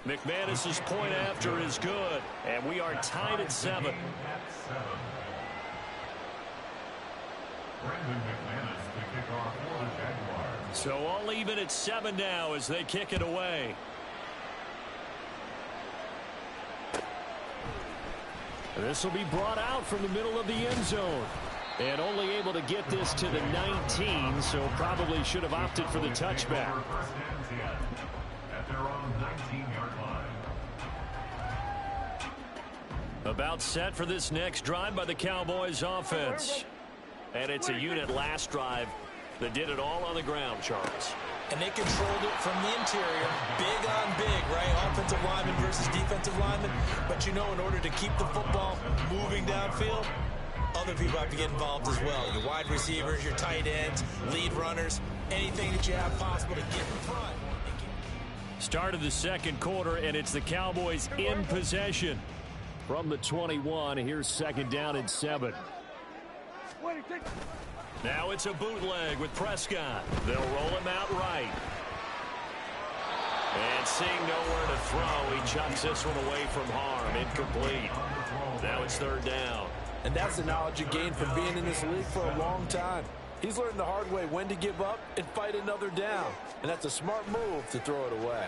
McManus's point after is good, and we are tied at 7. So all even at 7 now as they kick it away. This will be brought out from the middle of the end zone. And only able to get this to the 19, so probably should have opted for the touchback. About set for this next drive by the Cowboys offense. And it's a unit last drive that did it all on the ground, Charles. And they controlled it from the interior, big on big, right? Offensive lineman versus defensive lineman. But you know, in order to keep the football moving downfield, other people have to get involved as well. Your wide receivers, your tight ends, lead runners, anything that you have possible to get in front. Start of the second quarter, and it's the Cowboys in possession. From the 21, here's second down and 7. Now it's a bootleg with Prescott. They'll roll him out right. And seeing nowhere to throw, he chucks this one away from harm. Incomplete. Now it's third down. And that's the knowledge you gain from being in this league for a long time. He's learned the hard way when to give up and fight another down. And that's a smart move to throw it away.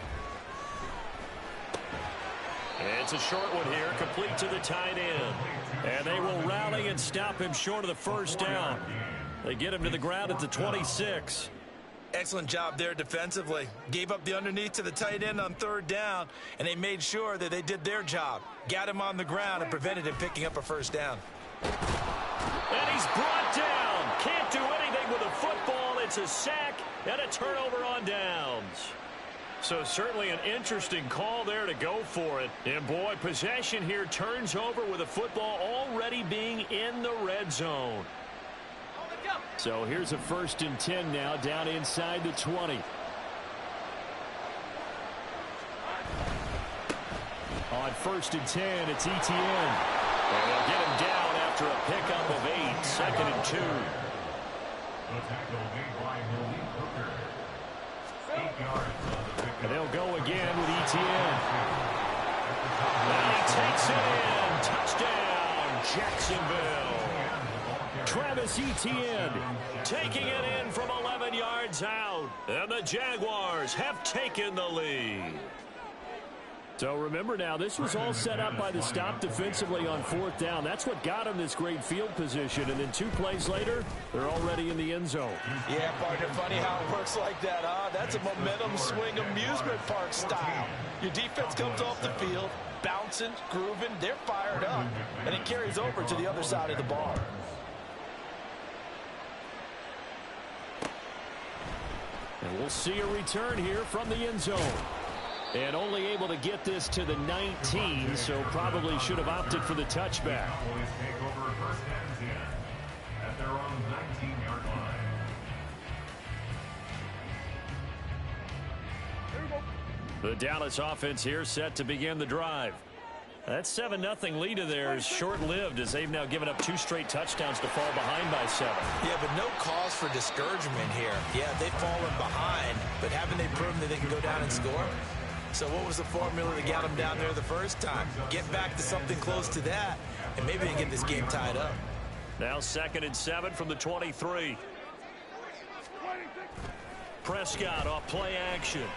It's a short one here, complete to the tight end. And they will rally and stop him short of the first down. They get him to the ground at the 26. Excellent job there defensively. Gave up the underneath to the tight end on third down, and they made sure that they did their job. Got him on the ground and prevented him picking up a first down. And he's brought down. Can't do anything with a football. It's a sack and a turnover on downs. So certainly an interesting call there to go for it. And boy, possession here turns over with a football already being in the red zone. So here's a 1st and 10 now down inside the 20. On 1st and 10, it's Etienne. And they'll get him down after a pickup of 8. 2nd and 2. And they'll go again with Etienne. And he takes it in. Touchdown, Jacksonville. Travis Etienne taking it in from 11 yards out. And the Jaguars have taken the lead. So remember now, this was all set up by the stop defensively on 4th down. That's what got them this great field position. And then 2 plays later, they're already in the end zone. Yeah, partner, funny how it works like that, huh? That's a momentum swing amusement park style. Your defense comes off the field, bouncing, grooving, they're fired up, and it carries over to the other side of the ball. And we'll see a return here from the end zone. And only able to get this to the 19, so probably should have opted for the touchback. The Dallas offense here set to begin the drive. That 7-0 lead of theirs short-lived as they've now given up 2 straight touchdowns to fall behind by 7. Yeah, but no cause for discouragement here. Yeah, they've fallen behind, but haven't they proven that they can go down and score? So what was the formula that got them down there the first time? Get back to something close to that, and maybe they can get this game tied up. Now 2nd and 7 from the 23. Prescott off play action.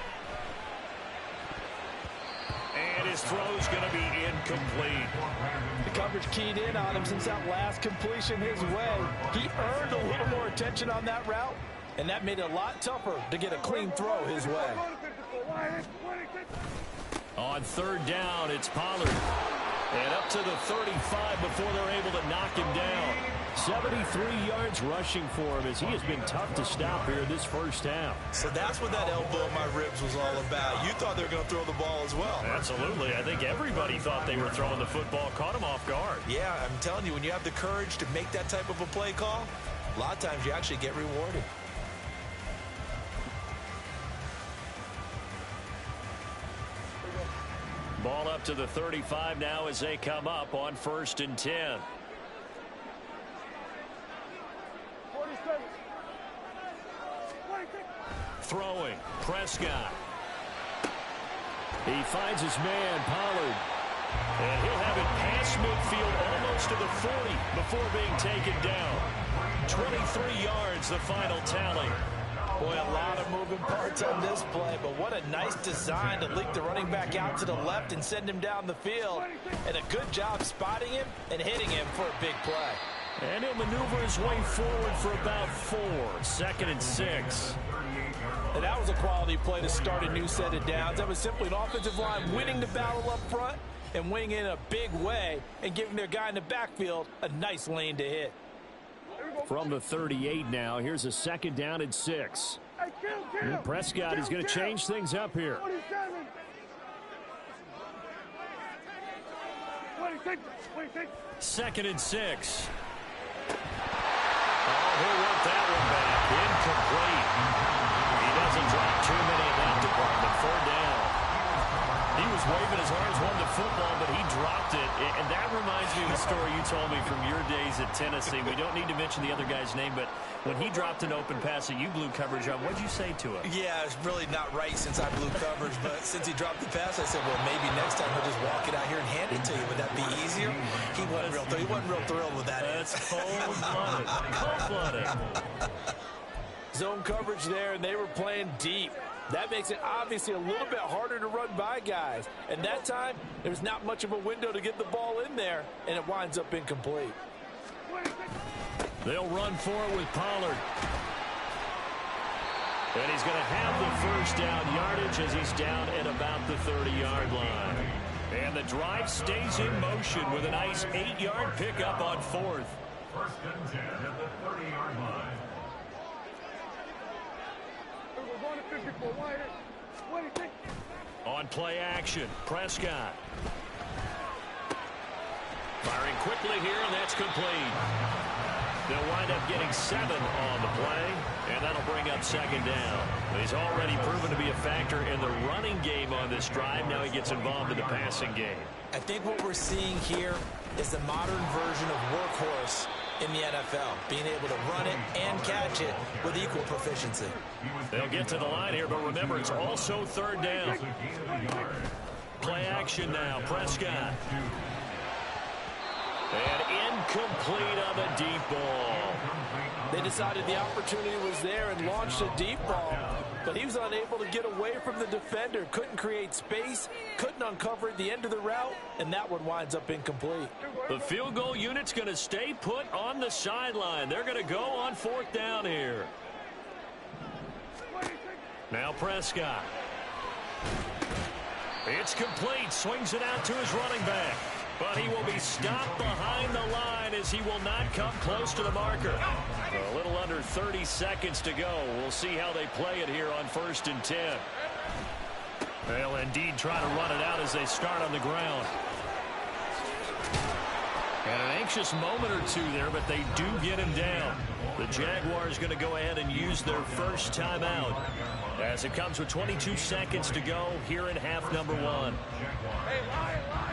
And his throw's going to be incomplete. The coverage keyed in on him since that last completion his way. He earned a little more attention on that route, and that made it a lot tougher to get a clean throw his way. On 3rd down, it's Pollard. And up to the 35 before they're able to knock him down. 73 yards rushing for him as he has been tough to stop here this first half. So that's what that elbow in my ribs was all about. You thought they were going to throw the ball as well. Absolutely. I think everybody thought they were throwing the football, caught him off guard. Yeah, I'm telling you, when you have the courage to make that type of a play call, a lot of times you actually get rewarded. Ball up to the 35 now as they come up on 1st and 10. Throwing, Prescott. He finds his man, Pollard. And he'll have it past midfield almost to the 40 before being taken down. 23 yards, the final tally. Boy, a lot of moving parts on this play, but what a nice design to leak the running back out to the left and send him down the field. And a good job spotting him and hitting him for a big play. And he'll maneuver his way forward for about 4. 2nd and 6. And that was a quality play to start a new set of downs. That was simply an offensive line winning the battle up front and winning in a big way and giving their guy in the backfield a nice lane to hit. From the 38 now, here's a 2nd down and 6. And Prescott is going to change things up here. 2nd and 6. Oh, he'll work that one back. Incomplete. He doesn't drop too many in that department. 4th down. He was waving his arms, wanting the football, but he dropped it. And that reminds me of the story you told me from your days at Tennessee. We don't need to mention the other guy's name, but when he dropped an open pass that you blew coverage on, what'd you say to him? Yeah, it's really not right since I blew coverage, but since he dropped the pass, I said, well, maybe next time he'll just walk it out here and hand it to you. Would that be easier? He wasn't real thrilled with that. That's cold-blooded. Cold-blooded. Zone coverage there, and they were playing deep. That makes it obviously a little bit harder to run by guys. And that time, there's not much of a window to get the ball in there, and it winds up incomplete. They'll run for it with Pollard. And he's going to have the 1st down yardage as he's down at about the 30-yard line. And the drive stays in motion with a nice 8-yard pickup on 4th. 1st and 10 at the 30-yard line. On play action, Prescott. Firing quickly here, and that's complete. They'll wind up getting 7 on the play, and that'll bring up 2nd down. He's already proven to be a factor in the running game on this drive. Now he gets involved in the passing game. I think what we're seeing here is the modern version of workhorse in the NFL, being able to run it and catch it with equal proficiency. They'll get to the line here, but remember, it's also 3rd down. Play action now, Prescott. And incomplete on the deep ball. They decided the opportunity was there and launched a deep ball, but he was unable to get away from the defender, couldn't create space, couldn't uncover the end of the route, and that one winds up incomplete. The field goal unit's going to stay put on the sideline. They're going to go on 4th down here. Now Prescott. It's complete. Swings it out to his running back. But he will be stopped behind the line as he will not come close to the marker. A little under 30 seconds to go. We'll see how they play it here on 1st and 10. They'll indeed try to run it out as they start on the ground. And an anxious moment or two there, but they do get him down. The Jaguars going to go ahead and use their first timeout as it comes with 22 seconds to go here in half number 1.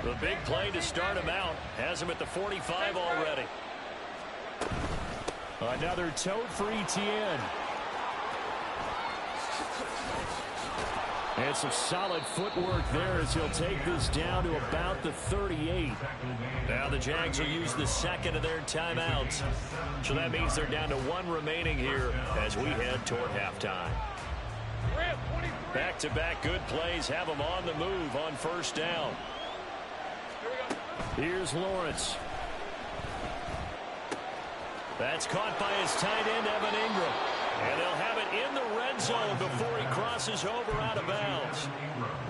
The big play to start him out has him at the 45 already. Another tote for Etienne. And some solid footwork there as he'll take this down to about the 38. Now the Jags will use the 2nd of their timeouts. So that means they're down to 1 remaining here as we head toward halftime. Back-to-back good plays have them on the move on 1st down. Here's Lawrence. That's caught by his tight end, Evan Ingram. And they'll have it in the red zone before he crosses over out of bounds.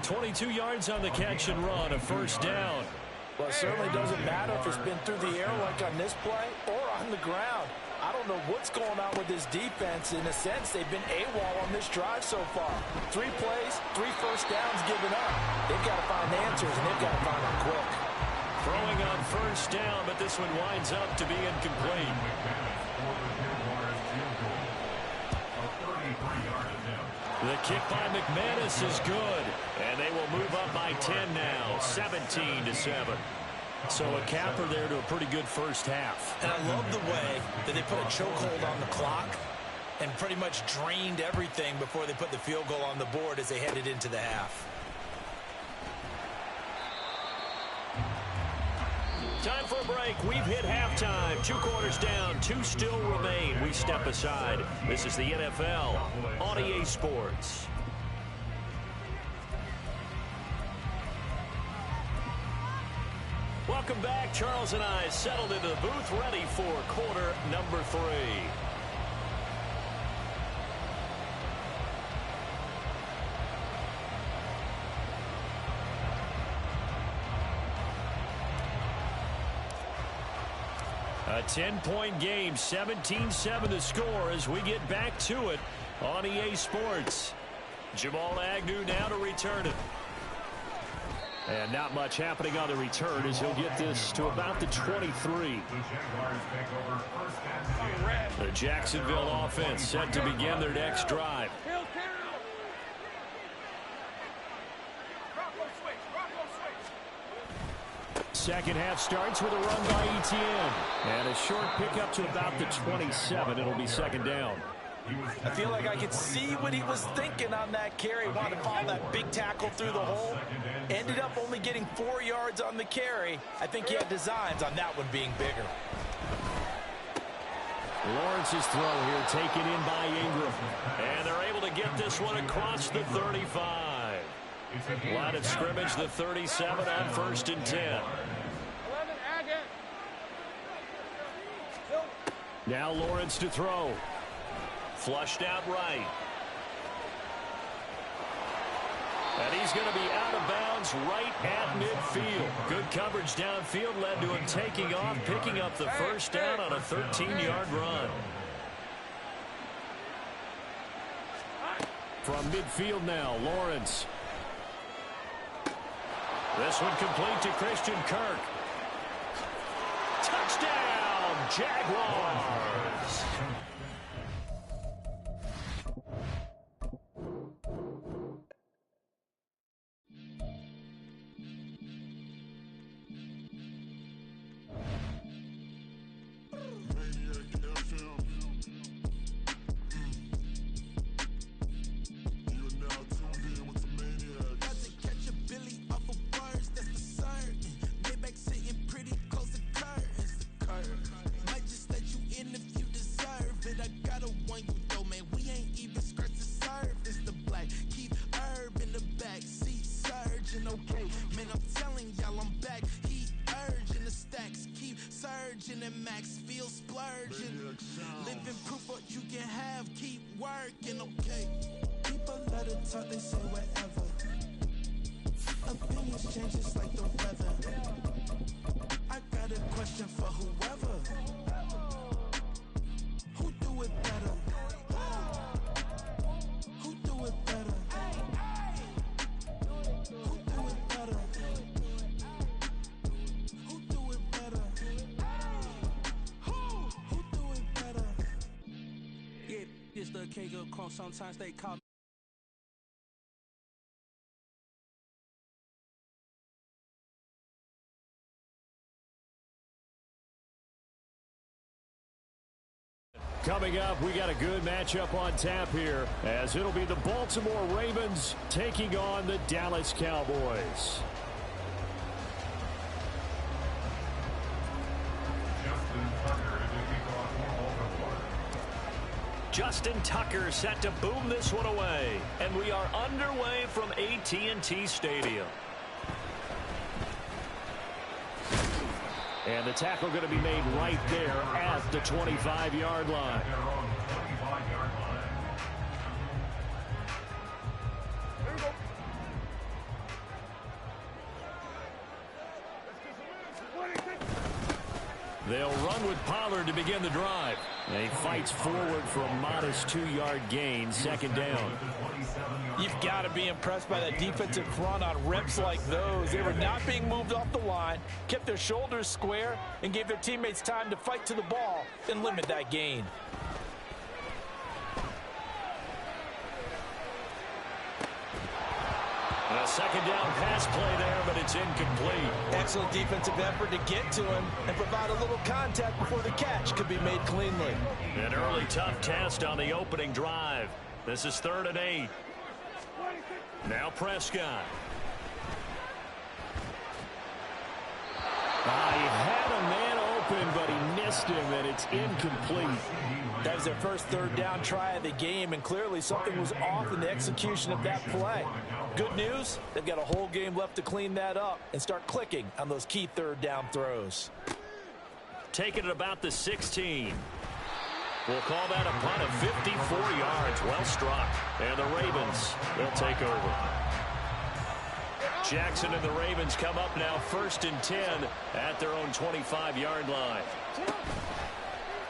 22 yards on the catch and run, a 1st down. Well, it certainly doesn't matter if it's been through the air like on this play or on the ground. I don't know what's going on with this defense. In a sense, they've been AWOL on this drive so far. 3 plays, 3 1st downs given up. They've got to find answers, and they've got to find them quick. Throwing on 1st down, but this one winds up to be incomplete. The kick by McManus is good, and they will move up by 10 now, 17-7. So a capper there to a pretty good first half. And I love the way that they put a chokehold on the clock and pretty much drained everything before they put the field goal on the board as they headed into the half. Time for a break. We've hit halftime. 2 quarters down. 2 still remain. We step aside. This is the NFL on EA Sports. Welcome back. Charles and I settled into the booth, ready for quarter number 3. A 10-point game, 17-7 the score as we get back to it on EA Sports. Jamal Agnew now to return it. And not much happening on the return as he'll get this to about the 23. The Jacksonville offense set to begin their next drive. Second half starts with a run by Etienne. And a short pickup to about the 27. It'll be second down. I feel like I could see what he was thinking on that carry. Wanted to follow that big tackle through the hole. Ended up only getting 4 yards on the carry. I think he had designs on that one being bigger. Lawrence's throw here taken in by Ingram. And they're able to get this one across the 35. Line of scrimmage, the 37 on 1st and 10. Now Lawrence to throw. Flushed out right. And he's going to be out of bounds right at midfield. Good coverage downfield led to him taking off, picking up the first down on a 13-yard run. From midfield now, Lawrence. This one complete to Christian Kirk. Touchdown, Jaguars. Sometimes they call Coming up, we got a good matchup on tap here as it'll be the Baltimore Ravens taking on the Dallas Cowboys. Justin Tucker set to boom this one away. And we are underway from AT&T Stadium. And the tackle going to be made right there at the 25-yard line. They'll run with Pollard to begin the drive. And he fights forward for a modest 2-yard gain, second down. You've got to be impressed by that defensive front on reps like those. They were not being moved off the line, kept their shoulders square, and gave their teammates time to fight to the ball and limit that gain. A second down pass play there, but it's incomplete. Excellent defensive effort to get to him and provide a little contact before the catch could be made cleanly. An early tough test on the opening drive. This is 3rd and 8. Now Prescott. He had a man open, but he missed him, and it's incomplete. That was their first third down try of the game, and clearly something was off in the execution of that play. Good news, they've got a whole game left to clean that up and start clicking on those key third down throws. Taking it about the 16. We'll call that a punt of 54 yards. Well struck. And the Ravens, they'll take over. Jackson and the Ravens come up now 1st and 10 at their own 25-yard line.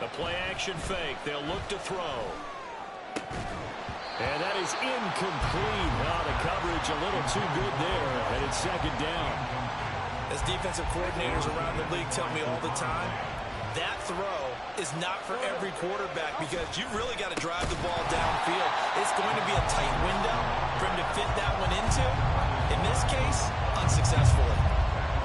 The play action fake. They'll look to throw. And that is incomplete. The coverage a little too good there, and it's 2nd down. As defensive coordinators around the league tell me all the time, that throw is not for every quarterback because you've really got to drive the ball downfield. It's going to be a tight window for him to fit that one into. In this case, unsuccessfully.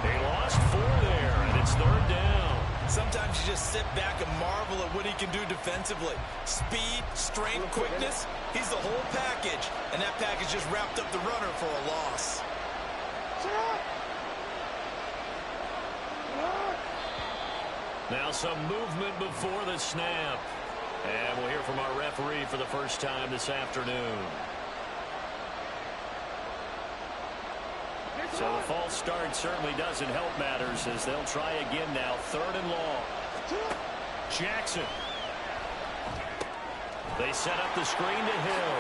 They lost 4 there, and it's 3rd down. Sometimes you just sit back and marvel at what he can do defensively. Speed, strength, quickness, he's the whole package. And that package just wrapped up the runner for a loss. Now some movement before the snap. And we'll hear from our referee for the first time this afternoon. So the false start certainly doesn't help matters as they'll try again now. 3rd and long. Jackson. They set up the screen to Hill.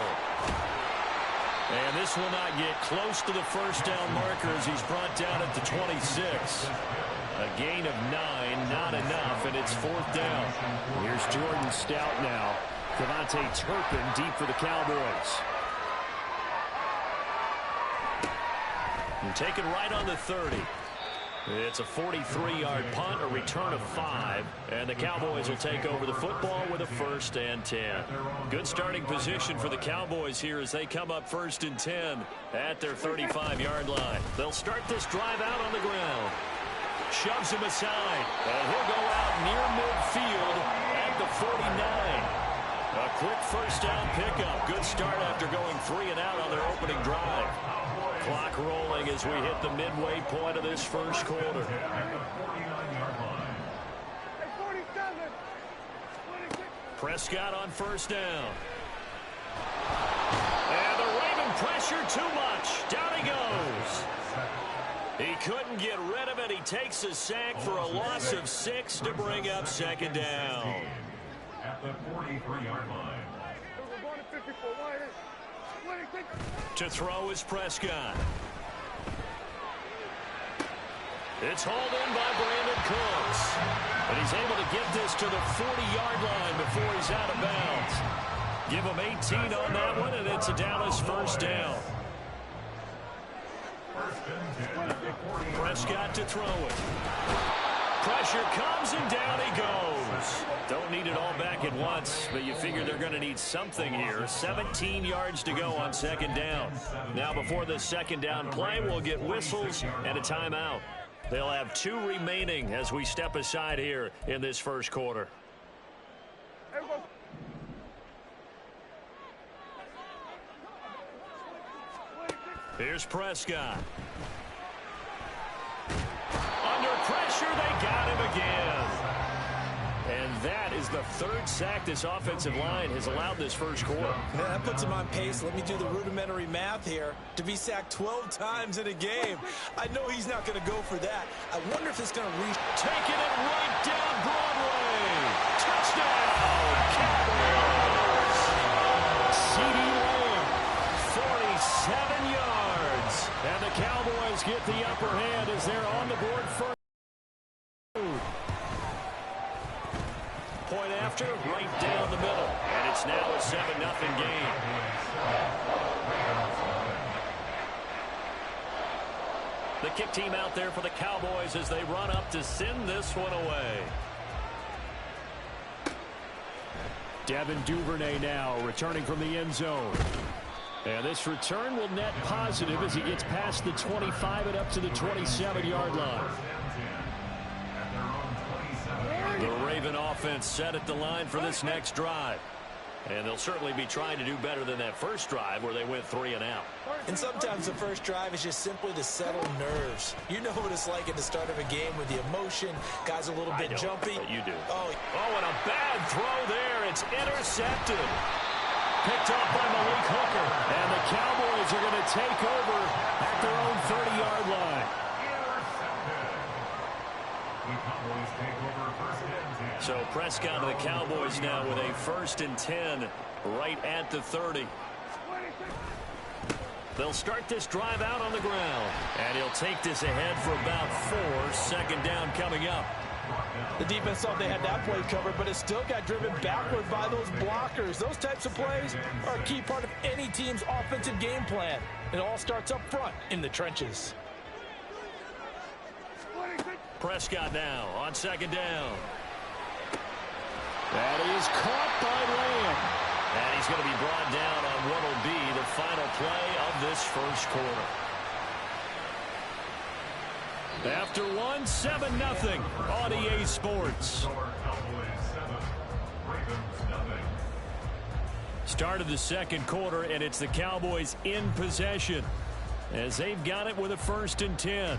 And this will not get close to the first down marker as he's brought down at the 26. A gain of 9, not enough, and it's 4th down. Here's Jordan Stout now. Devontae Turpin deep for the Cowboys. And taken right on the 30. It's a 43-yard punt, a return of 5, and the Cowboys will take over the football with a 1st and 10. Good starting position for the Cowboys here as they come up 1st and 10 at their 35-yard line. They'll start this drive out on the ground. Shoves him aside, and he'll go out near midfield at the 49. A quick first down pickup. Good start after going 3 and out on their opening drive. Clock rolling as we hit the midway point of this first quarter. Prescott on first down. And the Raven pressure too much. Down he goes. He couldn't get rid of it. He takes a sack for a loss of 6 to bring up 2nd down. At the 43-yard line. To throw is Prescott. It's hauled in by Brandon Cooks. And he's able to get this to the 40-yard line before he's out of bounds. Give him 18 on that one, and it's a Dallas 1st down. Prescott to throw it. Pressure comes, and down he goes. Don't need it all back at once, but you figure they're going to need something here. 17 yards to go on 2nd down. Now before the 2nd down play, we'll get whistles and a timeout. They'll have 2 remaining as we step aside here in this first quarter. Here's Prescott. Under pressure, they got him again. And that is the 3rd sack this offensive line has allowed this first quarter. Yeah, that puts him on pace. Let me do the rudimentary math here. To be sacked 12 times in a game, I know he's not going to go for that. I wonder if it's going to reach. Taking it right down Broadway. Touchdown, Cowboys. C.D. Lamb, 47 yards. And the Cowboys get the upper hand as they're on the board first. Point after, right down the middle. And it's now a 7-0 game. The kick team out there for the Cowboys as they run up to send this one away. Devin Duvernay now returning from the end zone. And this return will net positive as he gets past the 25 and up to the 27-yard line. The Raven offense set at the line for this next drive. And they'll certainly be trying to do better than that first drive where they went 3 and out. And sometimes the first drive is just simply to settle nerves. You know what it's like at the start of a game with the emotion. Guys a little bit jumpy. You do. Oh, and a bad throw there. It's intercepted. Picked off by Malik Hooker. And the Cowboys are going to take over at their own 30-yard line. So Prescott of the Cowboys now with a 1st and 10 right at the 30. They'll start this drive out on the ground. And he'll take this ahead for about 4. 2nd down coming up. The defense thought they had that play covered, but it still got driven backward by those blockers. Those types of plays are a key part of any team's offensive game plan. It all starts up front in the trenches. Prescott now on 2nd down. That is caught by Lamb. And he's going to be brought down on what will be the final play of this first quarter. After 1, 7-0 on EA Sports. Start of the 2nd quarter, and it's the Cowboys in possession as they've got it with a 1st and 10.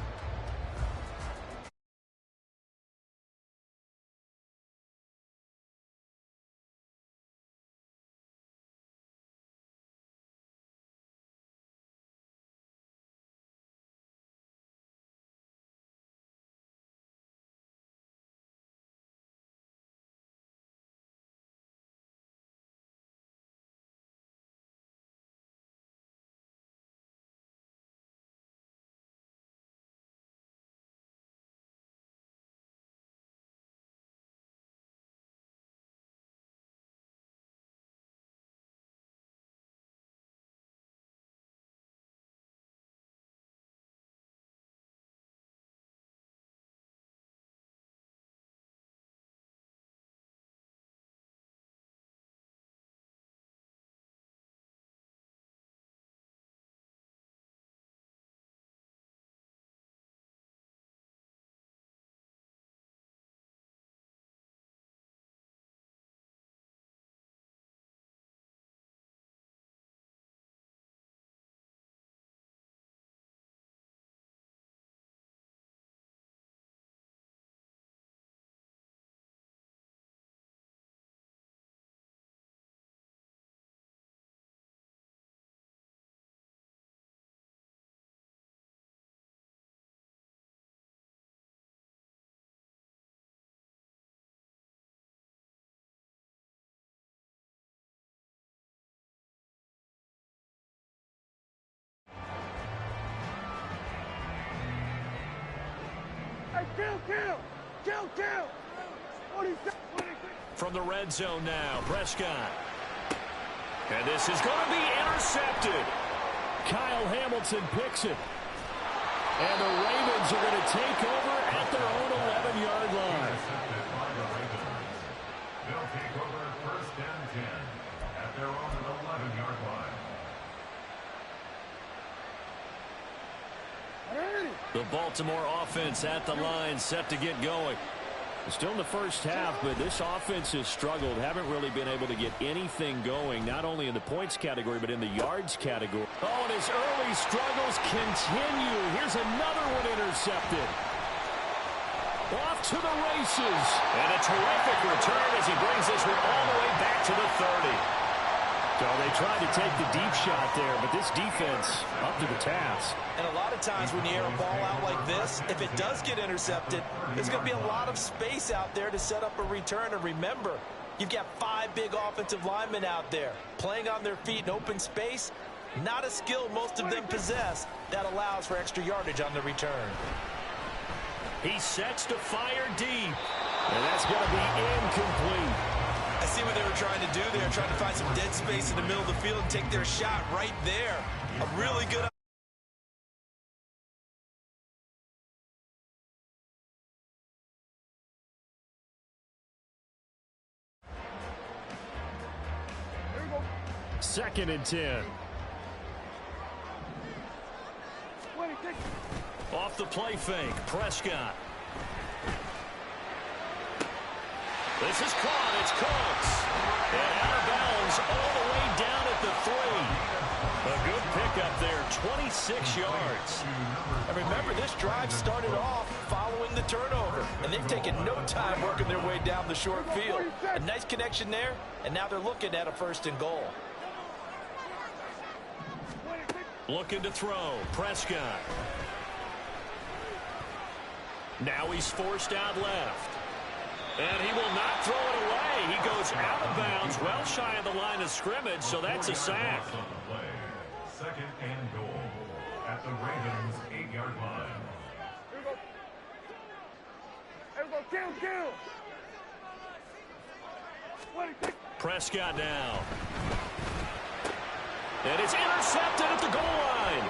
From the red zone now, Prescott. And this is going to be intercepted. Kyle Hamilton picks it. And the Ravens are going to take over at their own 11-yard line. They'll take over 1st and 10 at their own 11-yard line. The Baltimore offense at the line, set to get going. Still in the first half, but this offense has struggled. Haven't really been able to get anything going, not only in the points category, but in the yards category. Oh, and his early struggles continue. Here's another one intercepted. Off to the races. And a terrific return as he brings this one all the way back to the 30. So they tried to take the deep shot there, but this defense up to the task. And a lot of times when you air a ball out like this, if it does get intercepted, there's going to be a lot of space out there to set up a return. And remember, you've got 5 big offensive linemen out there playing on their feet in open space. Not a skill most of them possess that allows for extra yardage on the return. He sets to fire deep. And that's going to be incomplete. I see what they were trying to do there, trying to find some dead space in the middle of the field and take their shot right there. A really good. Second and 10. Off the play fake, Prescott. This is caught. It's Colts. And out of bounds Ravens all the way down at the 3. A good pickup there, 26 yards. And remember, this drive started off following the turnover, and they've taken no time working their way down the short field. A nice connection there, and now they're looking at a 1st and goal. Looking to throw, Prescott. Now he's forced out left. And he will not throw it away. He goes out of bounds, well shy of the line of scrimmage, so that's a sack. 2nd and goal at the Ravens' 8-yard line. Prescott now. And it's intercepted at the goal line.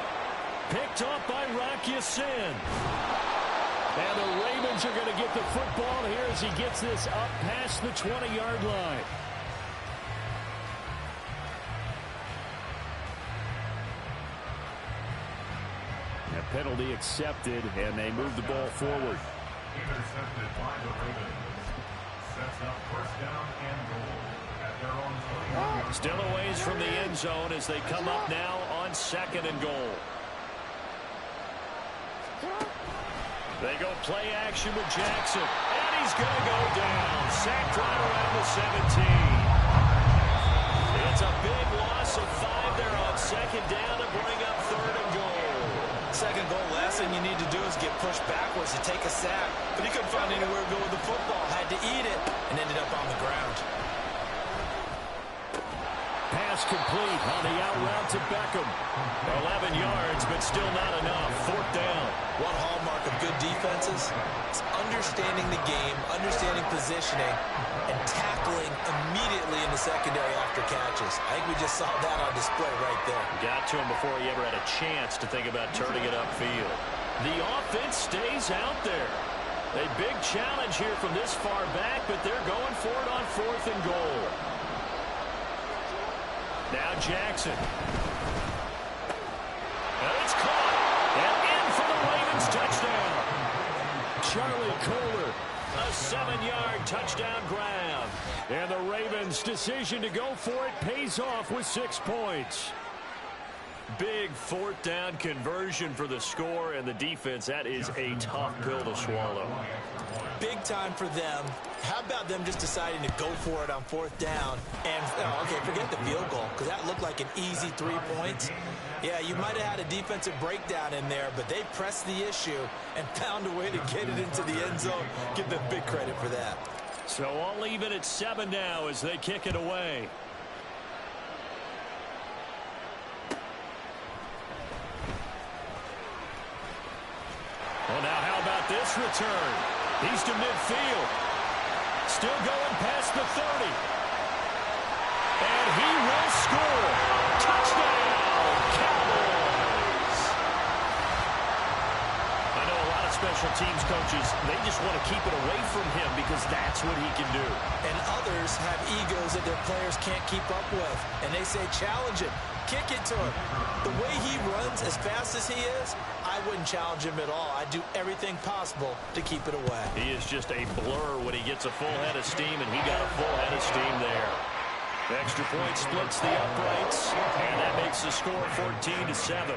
Picked off by Rocky Sin. And the Ravens are going to get the football here as he gets this up past the 20-yard line. A penalty accepted, and they move the ball forward. Intercepted by the Ravens. Sets up 1st down and goal at their own 20. Still a ways from the end zone as they come up now on 2nd and goal. They go play action with Jackson, and he's going to go down. Sacked right around the 17. It's a big loss of 5 there on 2nd down to bring up 3rd and goal. 2nd goal, last thing you need to do is get pushed backwards to take a sack. But he couldn't find anywhere to go with the football, had to eat it, and ended up on the ground. Pass complete on the out route to Beckham. 11 yards, but still not enough. 4th down. One hallmark of good defenses is understanding the game, understanding positioning, and tackling immediately in the secondary after catches. I think we just saw that on display right there. Got to him before he ever had a chance to think about turning it upfield. The offense stays out there. A big challenge here from this far back, but they're going for it on 4th and goal. Now Jackson. And it's caught. And in for the Ravens touchdown. Charlie Kohler, a 7-yard touchdown grab. And the Ravens' decision to go for it pays off with 6 points. Big 4th down conversion for the score, and the defense, that is a tough pill to swallow. Big time for them. How about them just deciding to go for it on 4th down? And, okay, forget the field goal, because that looked like an easy 3 points. Yeah, you might have had a defensive breakdown in there, but they pressed the issue and found a way to get it into the end zone. Give them big credit for that. So I'll leave it at 7 now as they kick it away. Well, now how about this return? He's to midfield. Still going past the 30. And he will score. Touchdown, Cowboys. I know a lot of special teams coaches, they just want to keep it away from him because that's what he can do. And others have egos that their players can't keep up with. And they say, challenge him. Kick it to him. The way he runs as fast as he is, I wouldn't challenge him at all. I'd do everything possible to keep it away. He is just a blur when he gets a full head of steam, and he got a full head of steam there. The extra point splits the uprights, and that makes the score 14-7.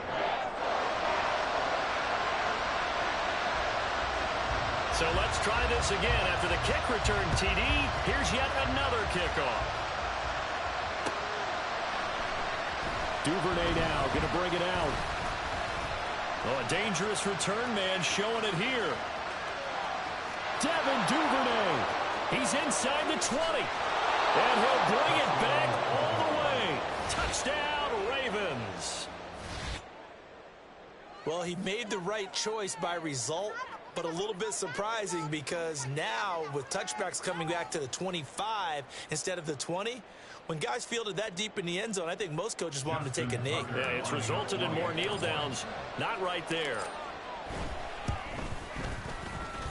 So let's try this again. After the kick return, TD, here's yet another kickoff. Duvernay now going to bring it out. Oh, a dangerous return man showing it here. Devin Duvernay. He's inside the 20. And he'll bring it back all the way. Touchdown, Ravens. Well, he made the right choice by result, but a little bit surprising because now with touchbacks coming back to the 25 instead of the 20, when guys fielded that deep in the end zone, I think most coaches want them to take a knee. Yeah, it's resulted in more kneel downs. Not right there.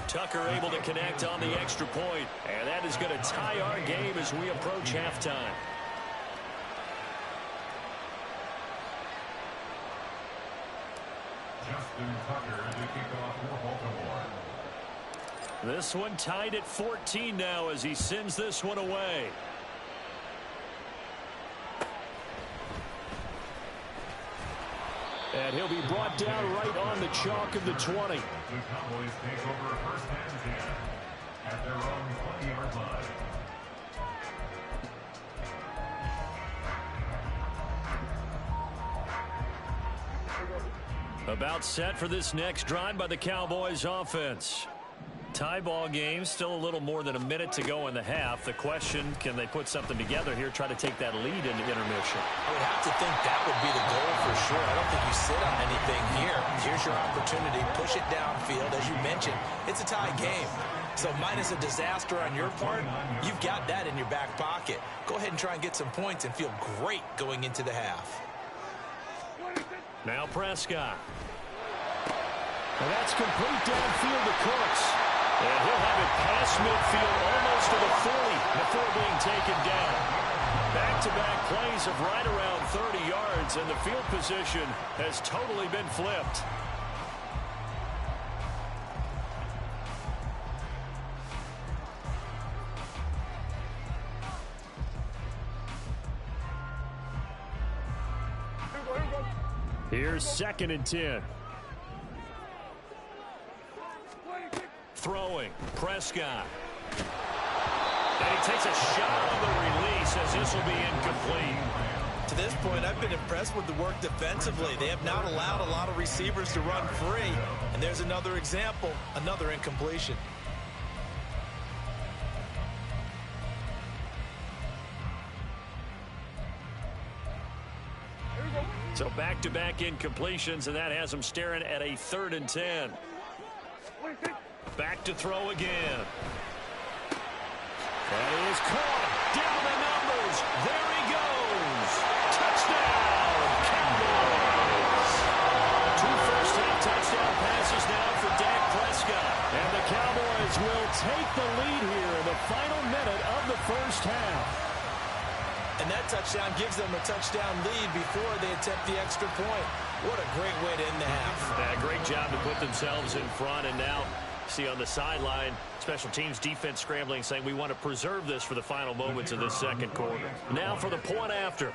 Tucker able to connect on the extra point, and that is going to tie our game as we approach halftime. Justin Tucker to kick off for Baltimore. This one tied at 14 now as he sends this one away. And he'll be brought down right on the chalk of the 20. The Cowboys take over first and 10 at their own 20-yard line. About set for this next drive by the Cowboys offense. Tie ball game, still a little more than a minute to go in the half. The question, can they put something together here, try to take that lead into intermission? I would have to think that would be the goal for sure. I don't think you sit on anything here. Here's your opportunity. Push it downfield. As you mentioned, it's a tie game. So minus a disaster on your part, you've got that in your back pocket. Go ahead and try and get some points and feel great going into the half. Now Prescott. And that's complete downfield to Cooks. And he'll have it past midfield almost to the 40 before being taken down. Back-to-back plays of right around 30 yards, and the field position has totally been flipped. Here's 2nd and 10. Throwing, Prescott. And he takes a shot on the release as this will be incomplete. To this point, I've been impressed with the work defensively. They have not allowed a lot of receivers to run free. And there's another example, another incompletion. So back-to-back incompletions, and that has him staring at a 3rd and 10. Back to throw again. That is caught. Down the numbers. There he goes. Touchdown, Cowboys. 2 first-half touchdown passes now for Dak Prescott. And the Cowboys will take the lead here in the final minute of the first half. And that touchdown gives them a touchdown lead before they attempt the extra point. What a great way to end the half. Yeah, great job to put themselves in front, and now see on the sideline, special teams defense scrambling, saying we want to preserve this for the final moments of this second quarter. Now for the point after.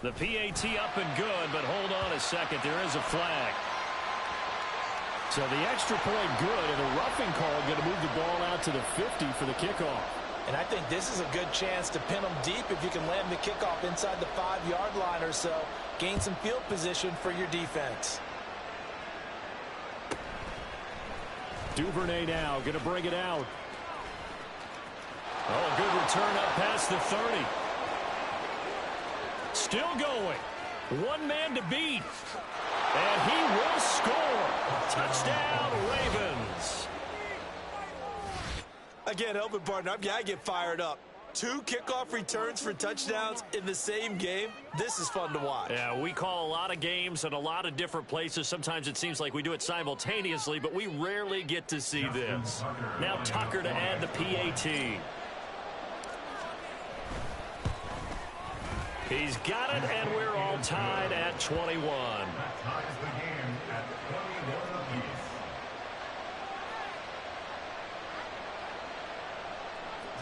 The PAT up and good, but hold on a second. There is a flag. So the extra point good, and a roughing call going to move the ball out to the 50 for the kickoff. And I think this is a good chance to pin them deep if you can land the kickoff inside the 5-yard line or so. Gain some field position for your defense. Duvernay now going to bring it out. Oh, good return up past the 30. Still going. One man to beat. And he will score. Touchdown, Ravens. Again, helping partner, I get fired up. 2 kickoff returns for touchdowns in the same game. This is fun to watch. Yeah, we call a lot of games in a lot of different places. Sometimes it seems like we do it simultaneously, but we rarely get to see this. Now Tucker to add the PAT. He's got it, and we're all tied at 21. That ties the game at 21 apiece.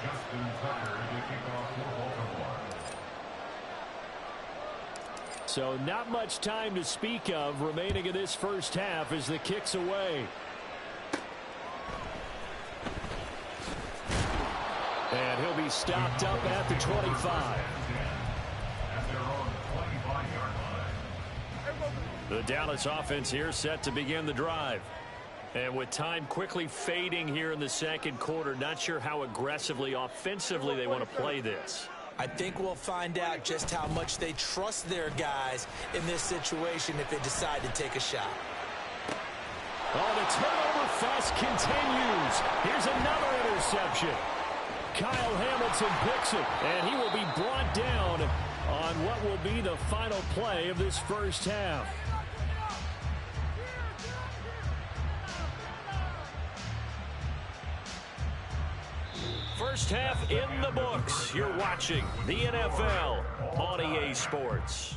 Justin Tucker to kick off for Baltimore. So not much time to speak of remaining in this first half as the kick's away. And he'll be stopped up at the 25. The Dallas offense here set to begin the drive. And with time quickly fading here in the second quarter, not sure how aggressively, offensively they want to play this. I think we'll find out just how much they trust their guys in this situation if they decide to take a shot. Oh, the turnover fest continues. Here's another interception. Kyle Hamilton picks it, and he will be brought down on what will be the final play of this first half. First half in the books. You're watching the NFL on EA Sports.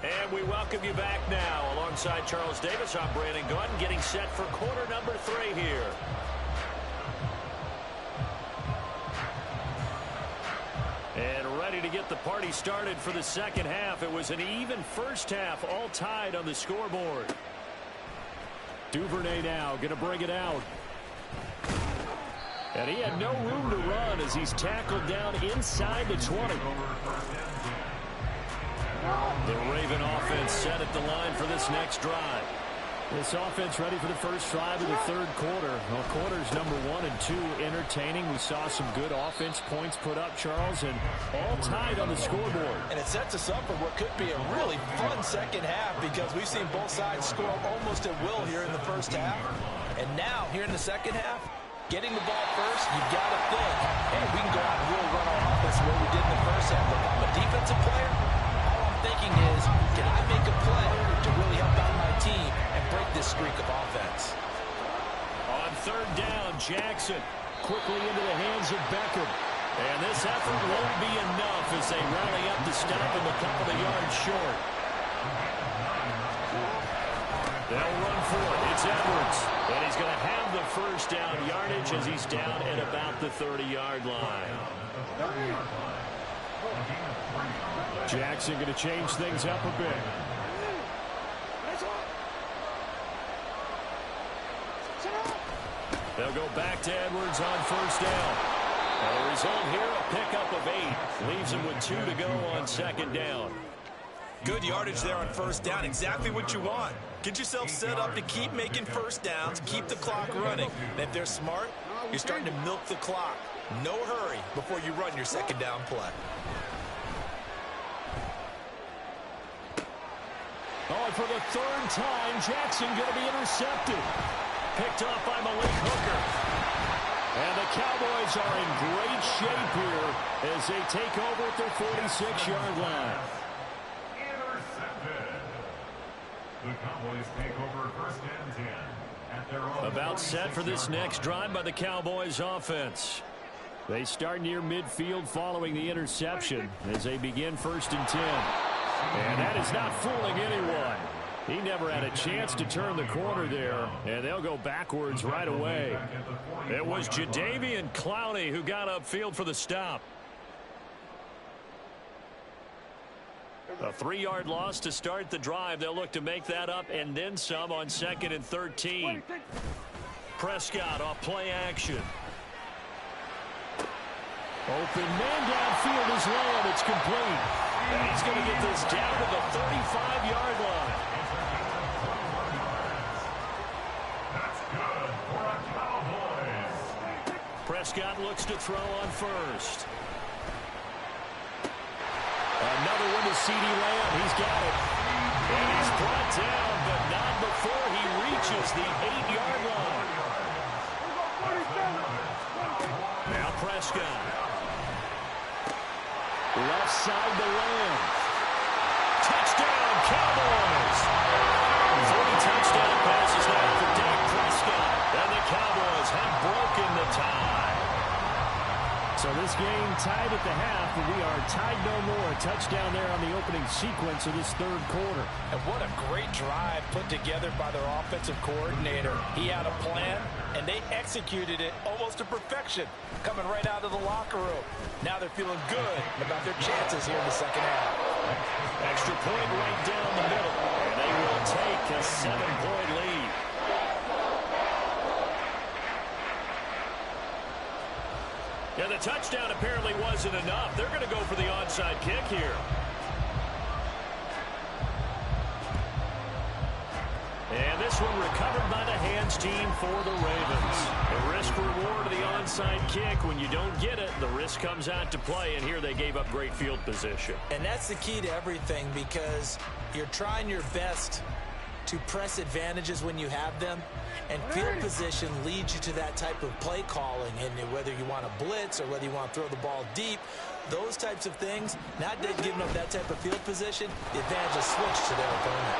And And we welcome you back now. Alongside Charles Davis, I'm Brandon Gunn, getting set for quarter number 3 here. And ready to get the party started for the second half. It was an even first half, all tied on the scoreboard. Duvernay now going to bring it out. And he had no room to run as he's tackled down inside the 20. The Raven offense set at the line for this next drive. This offense ready for the first drive of the third quarter. Well, quarters number 1 and 2 entertaining. We saw some good offense points put up, Charles, and all tied on the scoreboard. And it sets us up for what could be a really fun second half because we've seen both sides score almost at will here in the first half. And now, here in the second half, getting the ball first, you've got to think, hey, we can go out and really run our offense the way we did in the first half. If I'm a defensive player, all I'm thinking is, can I make a play to really help out my team and break this streak of offense? On third down, Jackson quickly into the hands of Beckham. And this effort won't be enough as they rally up to stop him a couple of yards short. They'll run for it. It's Edwards. And he's going to have the first down yardage as he's down at about the 30-yard line. Jackson going to change things up a bit. They'll go back to Edwards on first down. And the result here, a pickup of 8. Leaves him with 2 to go on second down. Good yardage there on first down. Exactly what you want. Get yourself set up to keep making first downs, keep the clock running. And if they're smart, you're starting to milk the clock. No hurry before you run your second down play. Oh, for the third time, Jackson going to be intercepted. Picked off by Malik Hooker. And the Cowboys are in great shape here as they take over at their 46-yard line. The Cowboys take over first and 10 at their own. About set for this next drive by the Cowboys offense. They start near midfield following the interception as they begin first and 10. And that is not fooling anyone. He never had a chance to turn the corner there, and they'll go backwards right away. It was Jadeveon Clowney who got upfield for the stop. A 3-yard loss to start the drive. They'll look to make that up and then some on second and 13. Prescott off play action. Open man downfield is Lamb. It's complete. And he's going to get this down to the 35-yard line. That's good for a Cowboys. Prescott looks to throw on first. Another one to C.D. Lamb. He's got it. And he's brought down, but not before he reaches the 8-yard line. Now Prescott. Left side to Lamb. Touchdown, Cowboys. 40 touchdown passes now for Dak Prescott. And the Cowboys have broken the tie. So this game tied at the half, but we are tied no more. A touchdown there on the opening sequence of this third quarter. And what a great drive put together by their offensive coordinator. He had a plan, and they executed it almost to perfection, coming right out of the locker room. Now they're feeling good about their chances here in the second half. Extra point right down the middle, and they will take a 7-point lead. Yeah, the touchdown apparently wasn't enough. They're going to go for the onside kick here. And this one recovered by the hands team for the Ravens. The risk-reward of the onside kick. When you don't get it, the risk comes out to play, and here they gave up great field position. And that's the key to everything because you're trying your best to press advantages when you have them, and field position leads you to that type of play calling. And whether you want to blitz or whether you want to throw the ball deep, those types of things, not giving up that type of field position, the advantage is switched to their opponent.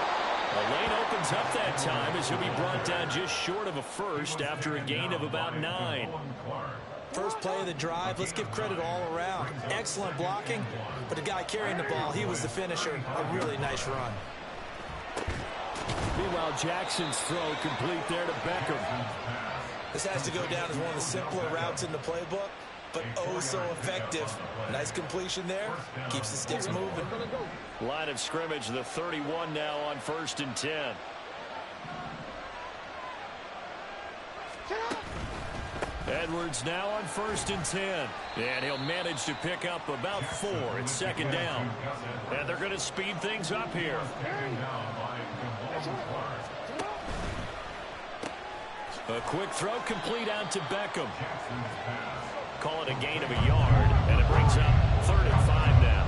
The lane opens up that time as he'll be brought down just short of a first after a gain of about 9. First play of the drive, let's give credit all around. Excellent blocking, but the guy carrying the ball, he was the finisher. A really nice run. Meanwhile, Jackson's throw complete there to Beckham. This has to go down as one of the simpler routes in the playbook, but oh so effective. Nice completion there. Keeps the sticks moving. Line of scrimmage, the 31 now on 1st and 10. Edwards now on 1st and 10. And he'll manage to pick up about 4. It's 2nd down. And they're going to speed things up here. A quick throw complete out to Beckham. Call it a gain of a yard. And it brings up 3rd and 5 now.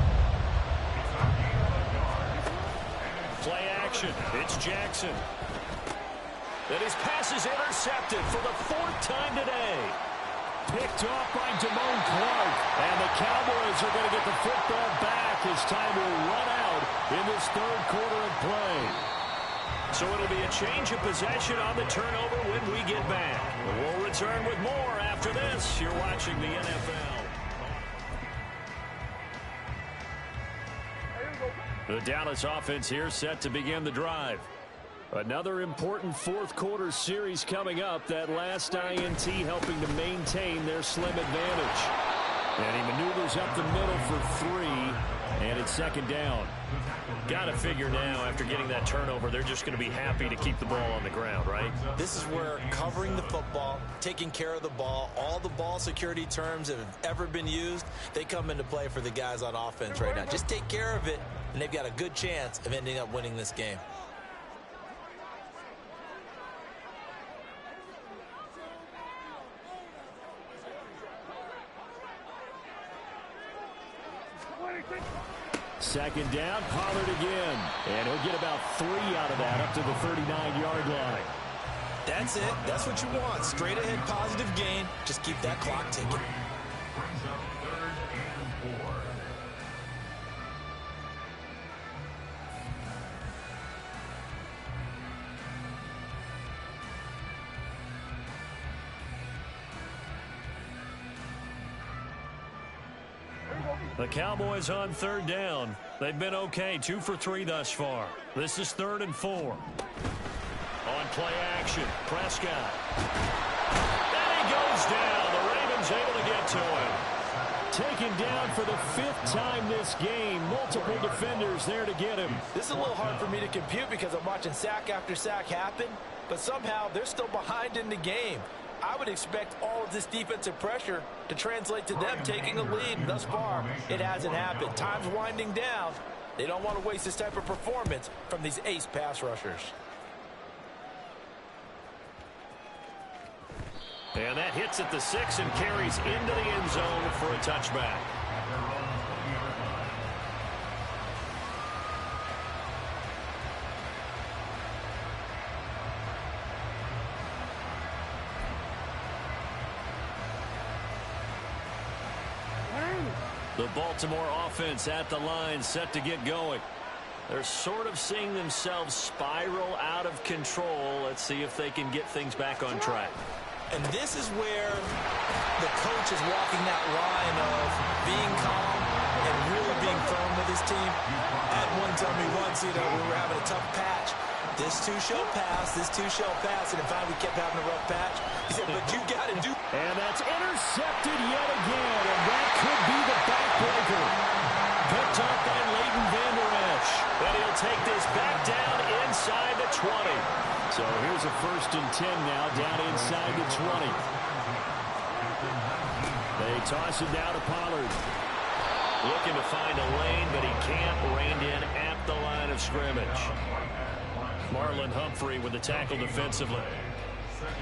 Play action. It's Jackson. And his pass is intercepted for the 4th time today. Picked off by Damone Clark. And the Cowboys are going to get the football back as time will run out in this 3rd quarter of play. So it'll be a change of possession on the turnover when we get back. We'll return with more after this. You're watching the NFL. The Dallas offense here set to begin the drive. Another important 4th quarter series coming up. That last INT helping to maintain their slim advantage. And he maneuvers up the middle for 3. And it's 2nd down. Got to figure now, after getting that turnover, they're just going to be happy to keep the ball on the ground, right? This is where covering the football, taking care of the ball, all the ball security terms that have ever been used, they come into play for the guys on offense right now. Just take care of it, and they've got a good chance of ending up winning this game. Second down, Pollard again. And he'll get about 3 out of that up to the 39-yard line. That's it. That's what you want. Straight ahead positive gain. Just keep that clock ticking. Brings up 3rd and 4. The Cowboys on 3rd down. They've been okay, 2 for 3 thus far. This is 3rd and 4. On play action, Prescott. And he goes down. The Ravens able to get to him. Taken down for the 5th time this game. Multiple defenders there to get him. This is a little hard for me to compute because I'm watching sack after sack happen, but somehow they're still behind in the game. I would expect all of this defensive pressure to translate to them taking a lead. Thus far, it hasn't happened. Time's winding down. They don't want to waste this type of performance from these ace pass rushers. And that hits at the 6 and carries into the end zone for a touchback. The Baltimore offense at the line, set to get going. They're sort of seeing themselves spiral out of control. Let's see if they can get things back on track. And this is where the coach is walking that line of being calm and really being firm with his team. At one tell me once, we were having a tough patch. This too shall pass, this too shall pass. And in fact, we kept having a rough patch. He said, but you got to do. And that's intercepted yet again. And that could be the backbreaker. Picked up by Leighton Vander Esch. And he'll take this back down inside the 20. So here's a 1st and 10 now, down inside the 20. They toss it down to Pollard. Looking to find a lane, but he can't. Reined in at the line of scrimmage. Marlon Humphrey with the tackle defensively.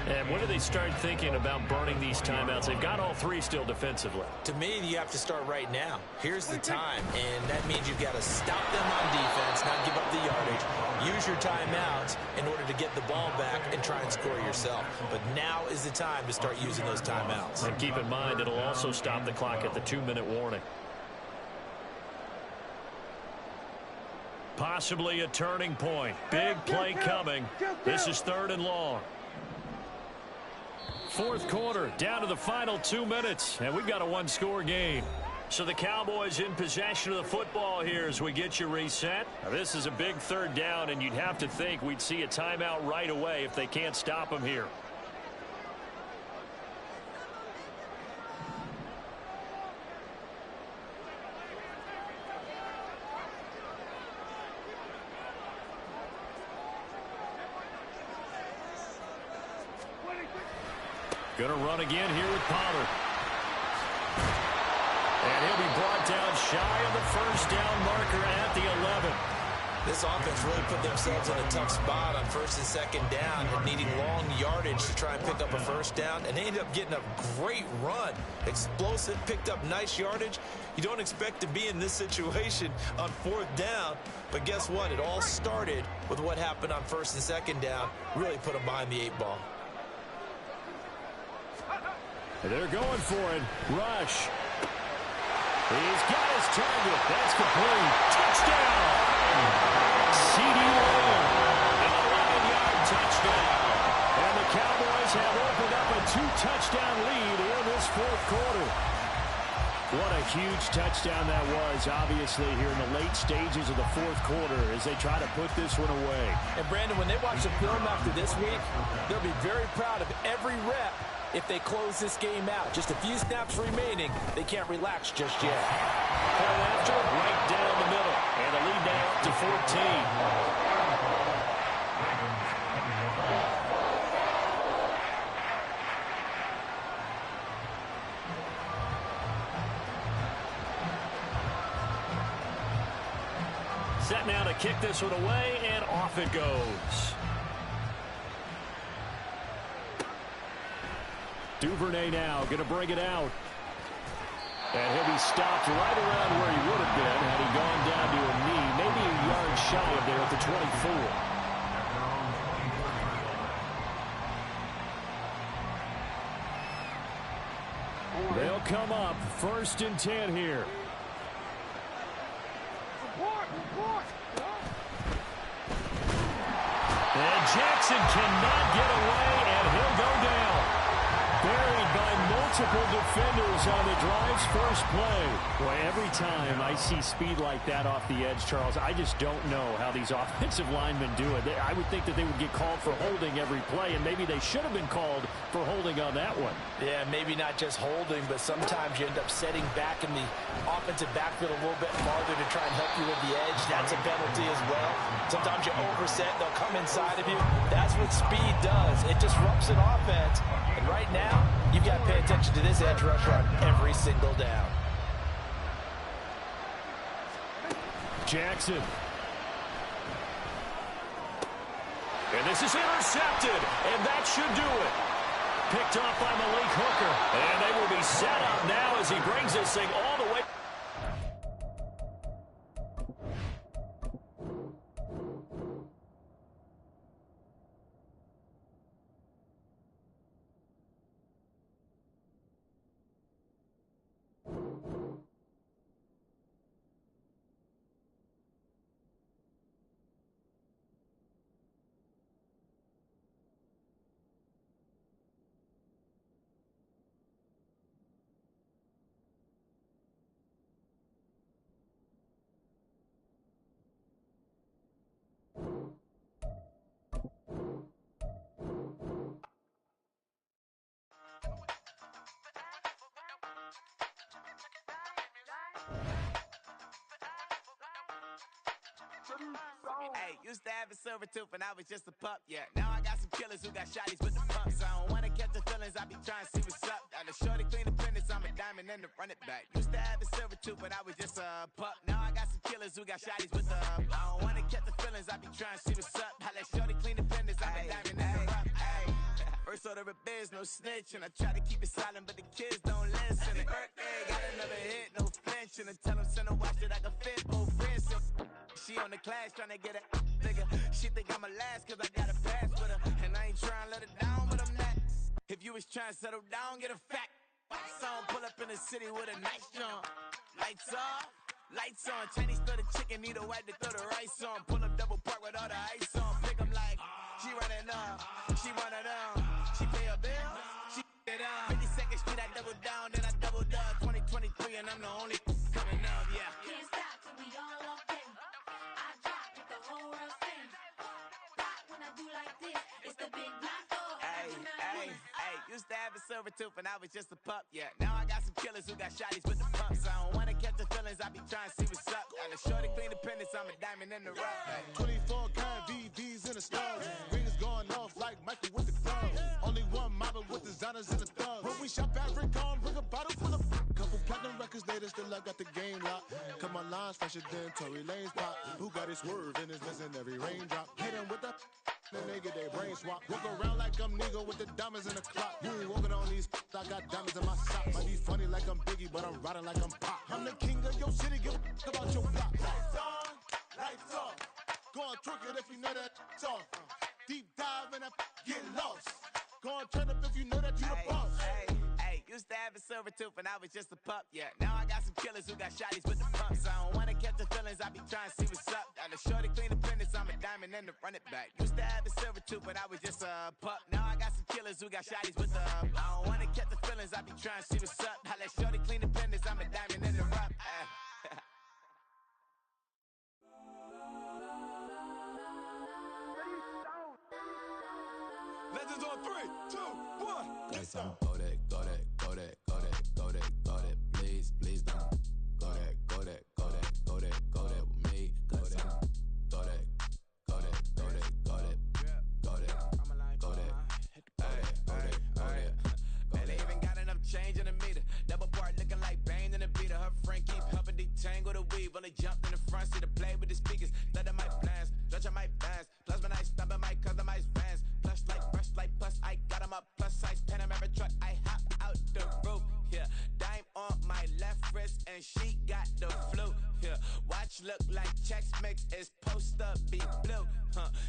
And when do they start thinking about burning these timeouts? They've got all 3 still defensively. To me, you have to start right now. Here's the time, and that means you've got to stop them on defense, not give up the yardage. Use your timeouts in order to get the ball back and try and score yourself. But now is the time to start using those timeouts. And keep in mind, it'll also stop the clock at the 2-minute warning. Possibly a turning point. Big play coming. This is 3rd and long. 4th quarter, down to the final 2 minutes, and we've got a 1-score game. So the Cowboys in possession of the football here as we get you reset. Now, this is a big third down, and you'd have to think we'd see a timeout right away if they can't stop them here. Going to run again here with Pollard. And he'll be brought down shy of the first down marker at the 11. This offense really put themselves in a tough spot on first and second down and needing long yardage to try and pick up a first down. And they ended up getting a great run. Explosive, picked up nice yardage. You don't expect to be in this situation on fourth down. But guess what? It all started with what happened on first and second down. Really put them behind the 8 ball. They're going for it. Rush. He's got his target. That's complete. Touchdown. C.D. Lamb. An 11-yard touchdown. And the Cowboys have opened up a 2-touchdown lead in this fourth quarter. What a huge touchdown that was, obviously, here in the late stages of the fourth quarter as they try to put this one away. And, Brandon, when they watch the film after this week, they'll be very proud of every rep if they close this game out. Just a few snaps remaining. They can't relax just yet. Point after, right down the middle. And the lead now up to 14. Set now to kick this one away, and off it goes. Duvernay now going to bring it out. And he'll be stopped right around where he would have been had he gone down to a knee, maybe a yard shy of there at the 24. They'll come up 1st and 10 here. And Jackson cannot get away, and he'll go down. Buried by multiple defenders on the drive's first play. Boy, every time I see speed like that off the edge, Charles, I just don't know how these offensive linemen do it. I would think that they would get called for holding every play, and maybe they should have been called for holding on that one. Yeah, maybe not just holding, but sometimes you end up setting back in the offensive backfield a little bit farther to try and help you with the edge. That's a penalty as well. Sometimes you overset, they'll come inside of you. That's what speed does. It disrupts an offense. And right now, you've got to pay attention to this edge rusher on every single down. Jackson. And this is intercepted, and that should do it. Picked off by Malik Hooker, and they will be set up now as he brings this thing all the way. Hey, used to have a silver tooth when I was just a pup, yeah. Now I got some killers who got shotties with the pumps. I don't wanna catch the feelings, I be trying to see what's up. Got a shorty clean the fitness, I'm a diamond and to run it back. Used to have a silver tooth when I was just a pup. Now I got some killers who got shotties with the I don't wanna catch the feelings, I be trying to see what's up. I let shorty clean the fitness, I'm a diamond and to run it. First order of biz, no snitch, and I try to keep it silent, but the kids don't listen. Birthday, got another hit, no flinch, and I tell them send a watch that I can fit both wrists. She on the class trying to get it bigger. She think I'm a last cause I got a pass with her. And I ain't trying to let her down, but I'm not. If you was trying to settle down, get a fact. Song pull up in the city with a nice jump. Lights off, lights on. Chinese throw the chicken, need a wipe to throw the rice on. Pull up double park with all the ice on. Pick 'em like, she running up, she one of them. She pay her bill, she it up. 52nd Street, I double down, then I doubled up. 2023 and I'm the only used to have a silver tooth when I was just a pup, yeah. Now I got some killers who got shotties with the pumps. I don't wanna catch the feelings, I be trying to see what's up. Got a shorty clean the pendants, I'm a diamond in the rough. 24 karat VVs in the stars. Rings going off like Michael with the gloves. Only one model with designers in the thugs. When we shop at Rick on, bring a bottle full of couple platinum records later, still I got the game locked. Cut my lines fresher than Tory Lane's pop. Who got his swerve and is missing every raindrop. Hit him with the then they get their brain swap. Walk around like I'm Nego with the diamonds in the clock. You ain't walking on these I got diamonds in my sock. Might be funny like I'm Biggie, but I'm riding like I'm Pop. I'm the king of your city, give a about your block. Lights on, lights off. Go on, twerk it if you know that off. Deep dive and get lost. Go on, turn up if you know that you the boss. Hey, used to have a silver tooth when I was just a pup, yeah. Now I got some killers who got shotties with the pumps. I don't wanna catch the feelings, I be trying to see what's up. Got a shorty clean the pendants, I'm a diamond and to run it back. Used to have a silver tooth when I was just a pup. Now I got some killers who got shotties with the I don't wanna catch the feelings, I be trying to see what's up. I let shorty clean the pendants, I'm a diamond in the rough. Legends on 3, 2, 1. Got some Kodak, Kodak, Kodak, Kodak, Kodak, Kodak. Please, please don't. Kodak, Kodak, Kodak, Kodak, Kodak with me. Got some Kodak, Kodak, Kodak, Kodak, Kodak, Kodak, Kodak, Kodak. Man, they even got enough change in the meter. Double part looking like Bane in the beater. Her friend keep helping detangle the weave. Only jumped in the front seat to play with the speakers. Let my plans, stretch on my bands. Plus when I stop at my customized fans. Plush like brush like plus I got them up plus size Panamera truck. I hop out the roof. Yeah, dime on my left wrist and she got the flu. Yeah, watch look like Chex Mix is post up be blue.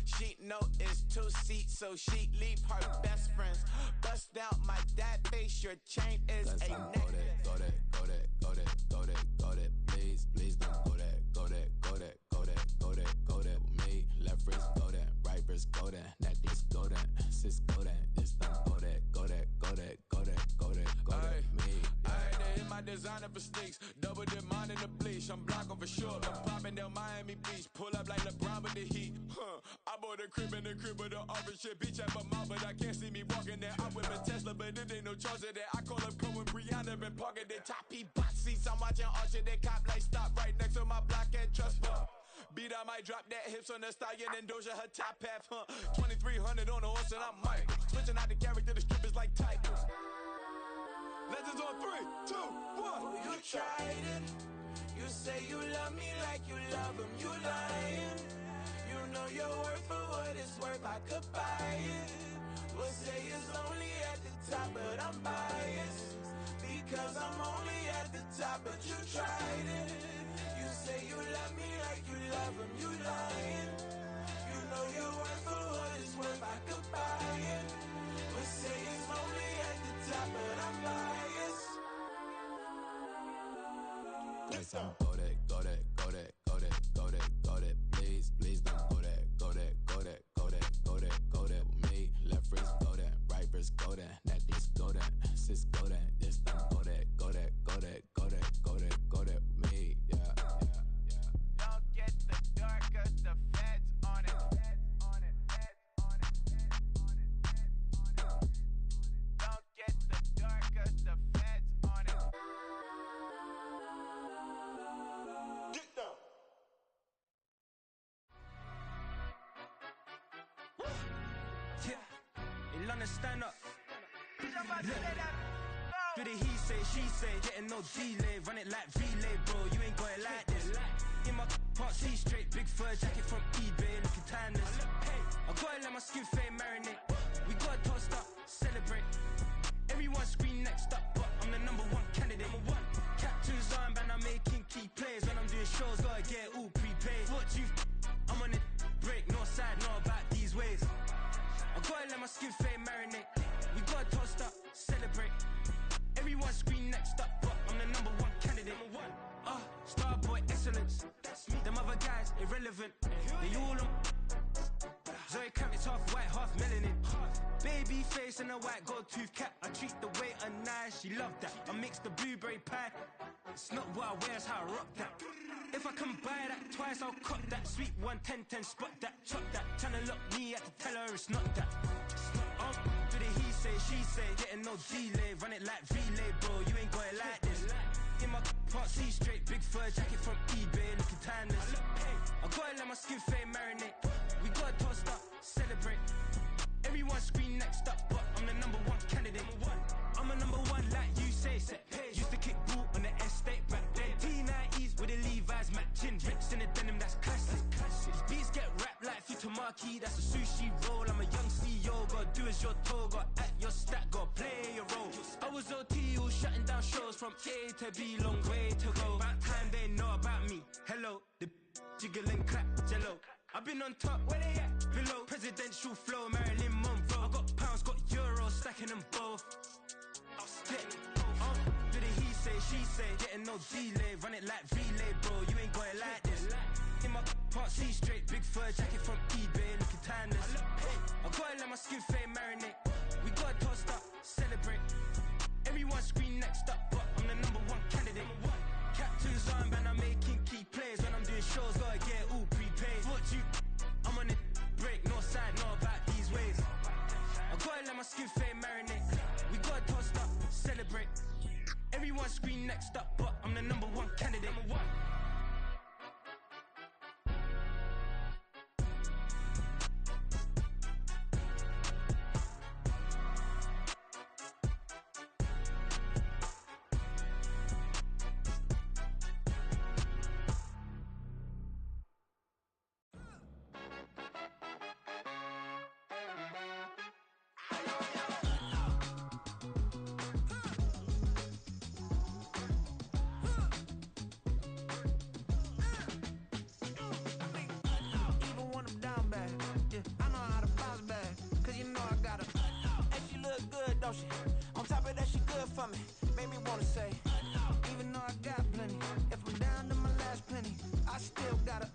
She know it's 2 seats, so she leave her best friends. Bust down my dad face. Your chain is got a some necklace. Kodak, Kodak, Kodak, Kodak, Kodak. Please, please don't. Kodak, Kodak, Kodak, Kodak, Kodak, Kodak with me. Left wrist Kodak, right wrist Kodak, necklace Kodak, sis Kodak. This don't Kodak, Kodak, Kodak, Kodak, Kodak, Kodak, me. I had to hit my designer for sneaks. Double dip mine in the bleach. I'm blocking for sure. I'm popping down Miami Beach. Pull up like LeBron with the heat. I bought a crib in the crib with the orange shit. Beach at my mouth, but I can't see me walking there. I'm with a Tesla, but it ain't no charge of that. I call up Cohen Brianna been parking their top box seats. I'm watching Archer, they cop like stop right next to my block and trust bar. Beat, I might drop that hips on the stallion and Doja her top half, 2300 on the horse and I'm Mike. Switching out the character, the strippers like Tigers. Legends on 3, 2, 1. You tried it. You say you love me like you love him. You lying. You know your worth for what it's worth. I could buy it. We'll say it's only at the top, but I'm biased. Because I'm only at the top, but you tried it. You say you love me like you love him. You lying. You know your worth for what it's worth. I could buy it. We'll say it's only at the top, but I'm biased. Got some Kodak, Kodak, Kodak, Kodak, Kodak, Kodak. Please, please don't. Kodak, Kodak, Kodak, Kodak, Kodak, Kodak with me. Left wrist Kodak, right wrist Kodak, necklace Kodak, sis Kodak. This don't Kodak, Kodak, Kodak, Kodak, Kodak, Kodak with me. Yeah, yeah, yeah. Don't get the dark, cause the feds on it. Feds on it, feds on it, feds on it, feds on it. Don't get the dark, cause the feds on it. Get down. Yeah, in London, stand up. Do the he say, she say, getting no delay. Run it like relay, bro, you ain't got it like this. In my can't see straight, big fur jacket from eBay, looking timeless. I gotta let my skin fade marinate. We gotta toast up, celebrate. Everyone scream next up, but I'm the number one candidate. Captain's armband, I'm making key plays. When I'm doing shows, gotta get all prepaid. What you I'm on it, break, no side, no about these ways. I gotta let my skin fade marinate. We gotta toast up, celebrate. Everyone scream next up, but I'm the number one candidate. Starboy excellence. Them other guys irrelevant. They all on. Zoe Camp, it's half white, half melanin. Baby face and a white gold tooth cap. I treat the waiter nice, she love that. I mix the blueberry pie. It's not what I wear, it's how I rock that. If I can buy that twice, I'll cut that. Sweet 110, spot that, chop that. Tryna lock me, I have to tell her it's not that. Do the he say, she say, getting getting no delay. Run it like relay, bro, you ain't got it like this. In my can't see straight, big fur jacket from eBay, looking timeless. I gotta let my skin fade marinate. We gotta toast up, celebrate. Everyone scream next up, but I'm the #1 candidate. I'm a #1 like you say, set pace. Used to kick boot on the estate back then. T90s with the Levi's matching. Rips in the denim, that's classic. These beats get wrapped like Futamaki, that's a sushi roll. I'm a young CEO, gotta do as you're told. Gotta act your stat, gotta play your role. I was OT, all shutting down shows from A to B, long way to go. About time they know about me. Hello, the jiggle and clap, jello. I've been on top, where they at? Below, presidential flow, Marilyn Monroe. I got pounds, got euros, stacking them both. Do the he say, she say, getting no delay. Run it like relay, bro, you ain't got it like this. In my can't see straight, big fur jacket from eBay, looking timeless. I gotta let my skin fade marinate. We gotta toast up, celebrate. Everyone scream next up, but I'm the #1 candidate. Captain's armband, I'm making key plays. When I'm doing shows, gotta get all prepaid. What you? I'm on it break, no side, know about these ways. I gotta let my skin fade marinate. We gotta toast up, celebrate. Everyone scream next up, but I'm the #1 candidate. On top of that, she good for me. Made me wanna say, even though I got plenty, if I'm down to my last penny, I still gotta,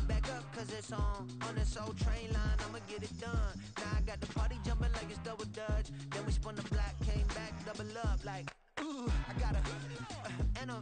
back up, cause it's on this old train line, I'ma get it done. Now I got the party jumping like it's double dutch. Then we spun the block, came back, double up like, ooh, I got a, and a,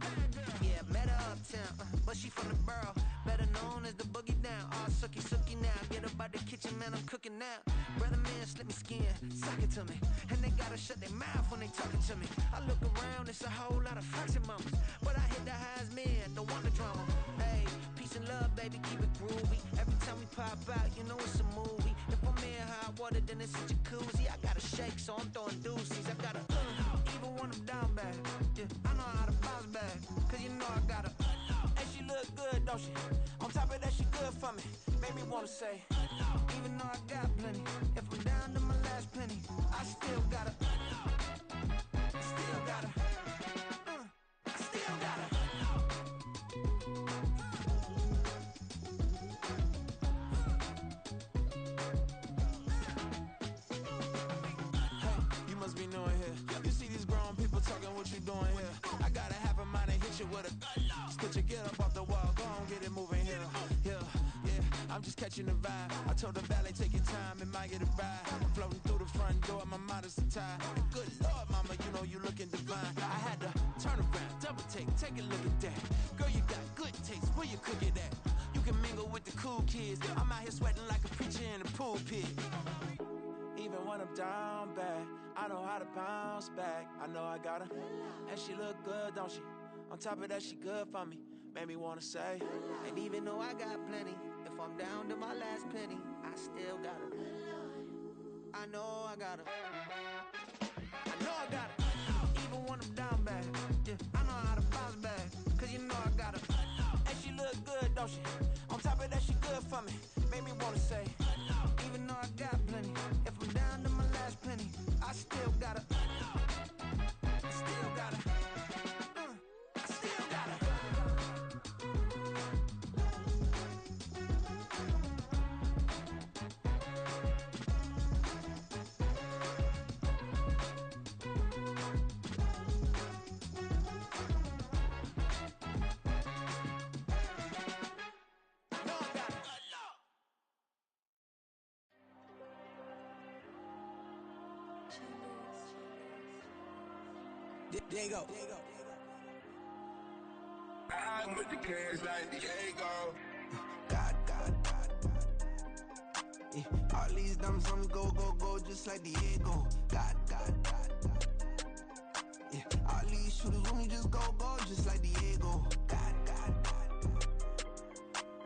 yeah, met her uptown, but she from the borough, better known as the boogie down. Oh, sucky now, get up out the kitchen, man, I'm cooking now. Brother man, slip me skin, suck it to me, and they gotta shut their mouth when they talking to me. I look around, it's a whole lot of flexing mamas, but I hit the highs, man, don't want the drama. Hey, peace and love, baby, keep it groovy. Every time we pop out, you know it's a movie. If I'm in hot water, then it's a jacuzzi. I gotta shake, so I'm throwing deuces. I gotta, even when I'm down bad, yeah, I know how to bounce back, cause you know I gotta, and she look good, don't she? On top of that, she good for me. Made me wanna say, even though I got plenty, if I'm down to my last penny, I still gotta, still gotta, still gotta. Hey, you must be new in here. You see these grown people talking, what you doing here? I gotta have a mind and hit you with a stitch you, get up off the wall, go on, get it moving here. I'm just catching the vibe. I told the valet, take your time, it might get a ride. Floating through the front door, my modest attire. Good Lord, mama, you know you looking divine. I had to turn around, double take a look at that. Girl, you got good taste, where you cook it at? You can mingle with the cool kids. I'm out here sweating like a preacher in a pulpit. Even when I'm down bad, I know how to bounce back. I know I gotta, and she look good, don't she? On top of that, she good for me. Made me wanna say, and even though I got plenty, if I'm down to my last penny, I still gotta, I know I gotta, even when I'm down bad, yeah, I know how to bounce back, cause you know I gotta, and she look good, don't she? On top of that, she good for me. Made me wanna say, even though I got plenty, if I'm down to my last penny, I still gotta, still gotta. Diego. I'm with the cash like Diego. God. Yeah, all these diamonds on me go, go, go, just like Diego. God, God, God, God. Yeah, all these shooters on me just go, go, just like Diego. God, God, God, God.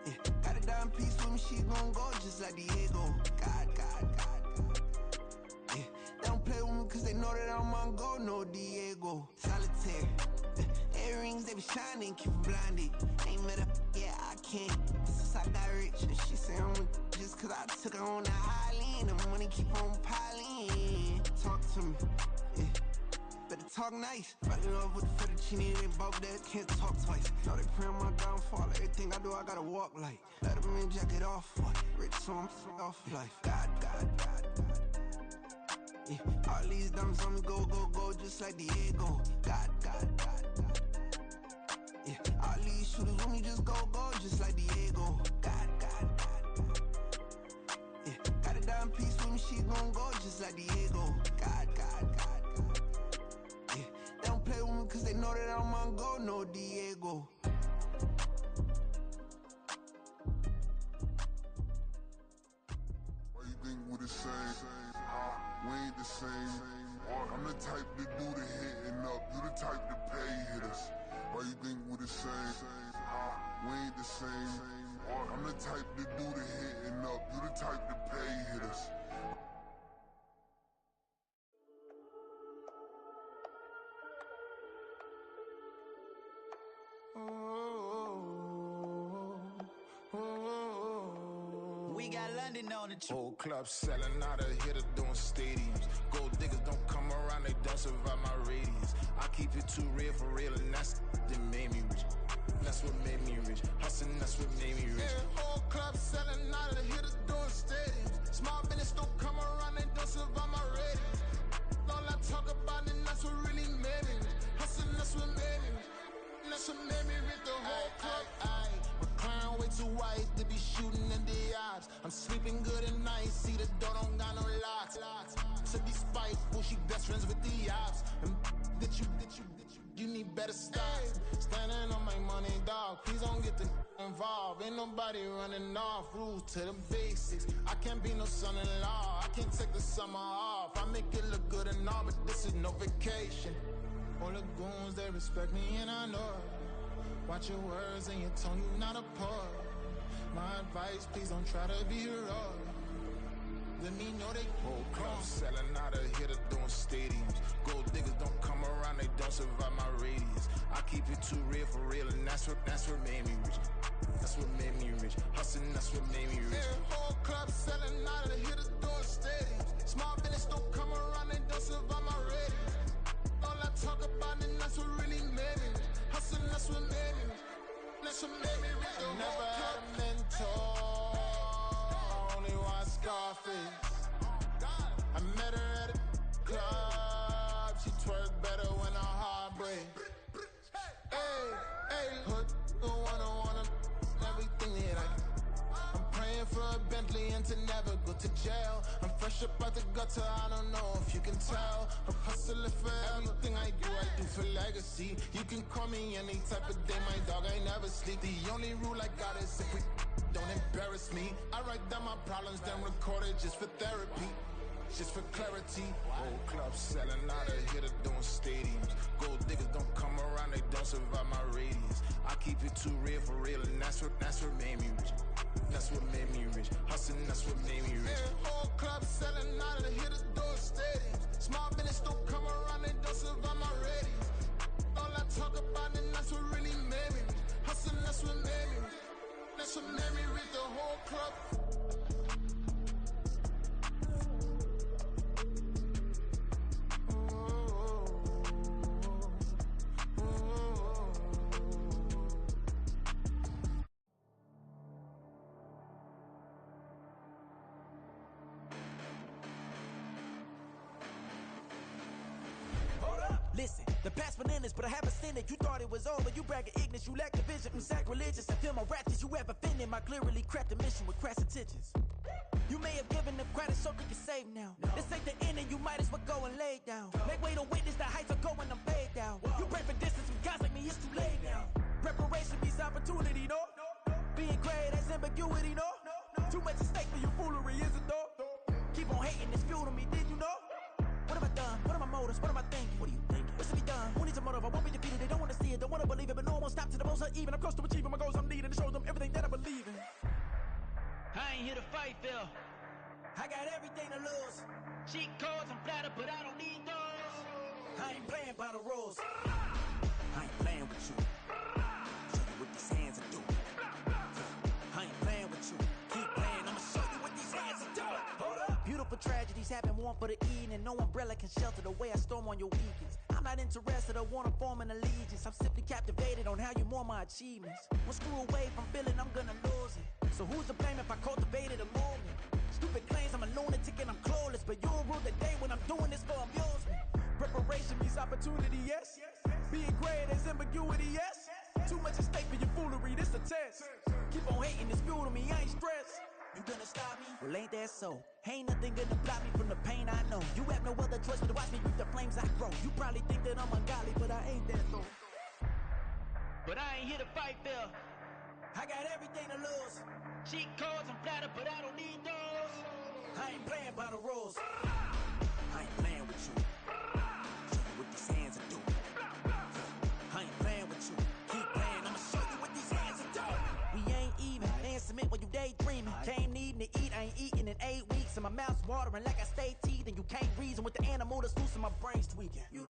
Yeah, got a dime piece with me, she gon' go just like Diego. God, God, God, God. Yeah, they don't play with me cause they know that I'm on go, no Diego. Solitaire. Earrings, they be shining, keep me blinded. Ain't met up, yeah, I can't. Since I got rich, and she say I'm just cause I took her on the island. The money keep on piling. Talk to me, yeah. Better talk nice. Fucking up with the fettuccine, they both dead, can't talk twice. Know they pray on my downfall, everything I do, I gotta walk like. Let them in, jacket off, rich, so I'm off life. God, God, God, God. Yeah, all these diamonds on me go, go, go, just like Diego. God, God, God, God. Yeah, all these shooters with me just go, go, just like Diego. God, God, God, God. Yeah, got a dime piece with me, she gon' go just like Diego. God, God, God, God. Yeah, they don't play with me cause they know that I'm on go, no Diego. Why you think we the same? We ain't the same. I'm the type to do the hitting up, you the type to pay hitters. Why you think we the same? We ain't the same. I'm the type to do the hitting up, you the type to pay hitters. We got London on the trip. Whole club selling out of hitter doing stadiums. Gold diggers don't come around, they don't survive my radius. I keep it too real for real, and that's that made me rich. That's what made me rich. Hustling, that's what made me rich. Yeah, whole club selling out of hitters doing stadiums. Small business don't come around, they don't survive my radius. All I talk about, and that's what really made me rich. Hustling, that's what made me rich. That's what made me rich. The whole club. My crown way too white to be shooting in the eyes. I'm sleeping good at night, see the door don't got no locks. To be spiteful, she best friends with the ops. And you need better stocks. Standing on my money, dog. Please don't get the involved. Ain't nobody running off. Rules to the basics. I can't be no son-in-law. I can't take the summer off. I make it look good and all, but this is no vacation. All the goons, they respect me and I know it. Watch your words and your tone, you not a poet. My advice, please don't try to be heroic. Let me know they whole club selling out of hitter doing stadiums. Gold diggers don't come around, they don't survive my radius. I keep it too real for real, and that's what made me rich. That's what made me rich. Hustling, that's what made me rich. Yeah, whole club selling out of hitters doing stadiums. Small business don't come around, they don't survive my radius. All I talk about, and that's what really made me rich. Hustling, that's what made me rich. That's what made me rich. I never had a mentor. I only watch Scarface. I met her at a club. She twerk better when her heart breaks. Hey, hood, wanna everything that I'm praying for a Bentley and to never go to jail. I'm fresh up out the gutter, I don't know if you can tell. I'm hustling for everything I do for legacy. You can call me any type of day, my dog, I never sleep. The only rule I got is if we don't embarrass me. I write down my problems, then record it just for therapy. Just for clarity. Whole club selling out of hitter doing stadiums. Gold diggers don't come around, they don't survive my radius. I keep it too real for real, and that's what made me rich. That's what made me rich. Hustling, that's what made me rich. Yeah, whole club selling out of hitter doing stadiums. Small business don't come around, they don't survive my radius. All I talk about, and that's what really made me rich. Hustling, that's what made me rich. That's what made me rich. The whole club. Listen, the past bananas, but I haven't seen it. You thought it was over, you bragging ignorance, you lack the vision. I'm sacrilegious, I feel more ratchet you ever offended. My clearly crafted mission with crass intentions. You may have given them credit so you can save now. This ain't the end and you might as well go and lay down. Make way to witness the heights are going, I'm paid down. You pray for distance with guys like me, it's too late now. Preparation means opportunity, no? Being great, that's ambiguity, no? Too much at stake for your foolery, is it Keep on hating, it's fuel to me, did you know? What have I done? What are my motives? What am I thinking? What are you thinking? What's to be done? Who needs a motive? I won't be defeated. They don't want to see it, don't want to believe it, but no one won't stop to the most even. I'm close to achieving my goals. I'm needing to show them everything that I believe in. I ain't here to fight, Phil. I got everything to lose. Cheat codes, I'm flattered, but I don't need those. I ain't playing by the rules. I ain't playing with you. Show you what these hands are doing. I ain't playing with you. Keep playing, I'ma show you what these hands are doing. Hold up. Beautiful tragedies happen, one for the evening. No umbrella can shelter the way I storm on your weekends. I'm not interested, I wanna form an allegiance. I'm simply captivated on how you mourn my achievements. One screw away from feeling I'm gonna lose it. So who's to blame if I cultivated a movement? Stupid claims I'm a lunatic and I'm clueless, but you'll rule the day when I'm doing this for amusement. Preparation means opportunity, yes. Being great is ambiguity, yes. Too much at stake for your foolery, this a test. Keep on hating, it's fuel to me, I ain't stressed. You gonna stop me? Well, ain't that so? Ain't nothing gonna block me from the pain I know. You have no other choice but to watch me reap the flames I grow. You probably think that I'm ungodly, but I ain't that though. But I ain't here to fight, Phil. I got everything to lose. Cheat codes, I'm flattered, but I don't need those. I ain't playing by the rules. I ain't playing with you. Show you what these hands are doing. I ain't playing with you. Keep playing, I'ma show you what these hands are doing. We ain't even. Ain't submit when you daydreaming. Came needing to eat, I ain't eating in 8 weeks. And my mouth's watering like I stay teething. You can't reason with the animal that's loose and my brain's tweaking. You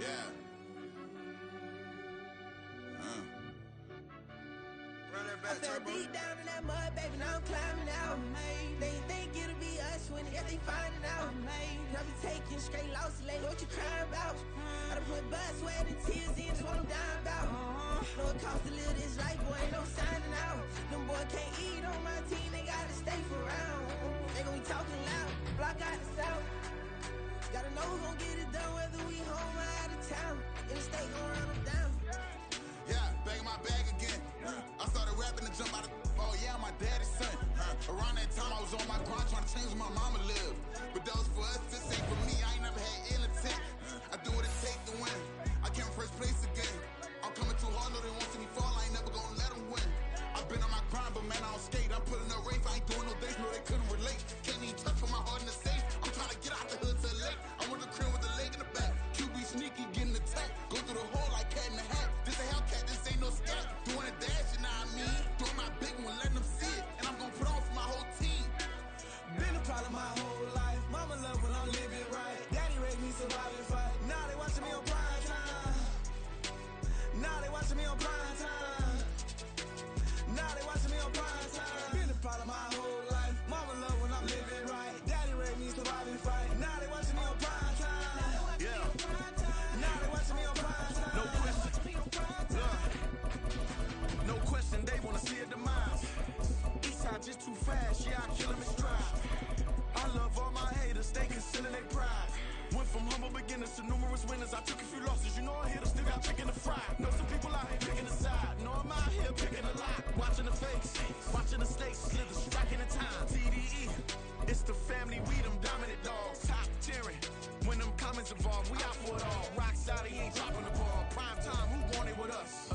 Yeah. I fell deep down in that mud, baby, now I'm climbing out. They think it'll be us when they finding out. I be taking straight losses, lady, what you crying about? I done put blood, sweat, and tears in, that's what I'm dying about. Know it costs to live this life, boy, ain't no signing out. Them boy can't eat on my team, they gotta stay for round. They gon' be talking loud, block out the south. Gotta know who gon' get it done, whether we home or out of town. In the state gon' run them down. Yeah, back in my bag again. I started rapping to jump out of oh yeah, my daddy's son. Around that time I was on my grind trying to change where my mama lived. But that was for us, this ain't for me. I ain't never had ill intent. I do what it takes to win. I came first place again. I'm coming too hard, no they won't see me fall. I ain't never gonna let them win. I've been on my grind, but man I don't skate. I'm putting up race, I ain't doing no days, no they couldn't relate. Can't even touch for my heart in the safe. I'm trying to get out the hood to the lake. I want the crib with the leg in the back. QB sneaky, getting attacked. Go through the hole like cat in the hat. This a Hellcat, this ain't no scat. Doing a dash, you know what I mean? Doing my big one, letting them see it. And I'm gonna put on for my whole team. Been a problem my whole life. Mama love when I'm living right. Daddy raised me survive and fight. Now they watching me on prime time. Now they watching me on prime time. Now they watching me on prime time. Been a problem my whole life. Mama love when I'm living right. Daddy raised me survive and fight. Now they watching me on prime time. Yeah. Now they watching me on prime time. No question. No question, they wanna see a demise. Eastside just too fast, yeah, I kill them in stride. I love all my haters, they concealing their pride. Went from humble beginners to numerous winners. I took a few losses, you know I hit them, still got chicken to fry. Know some people out here picking a side. Know I'm out here picking a lot. Watching the face, watching the stakes, slither, striking the time. TDE, it's the family, we them dominant dogs. Top tiering, when them comments involved, we out for it all. Rock solid, he ain't dropping the ball. Prime time, who want it with us?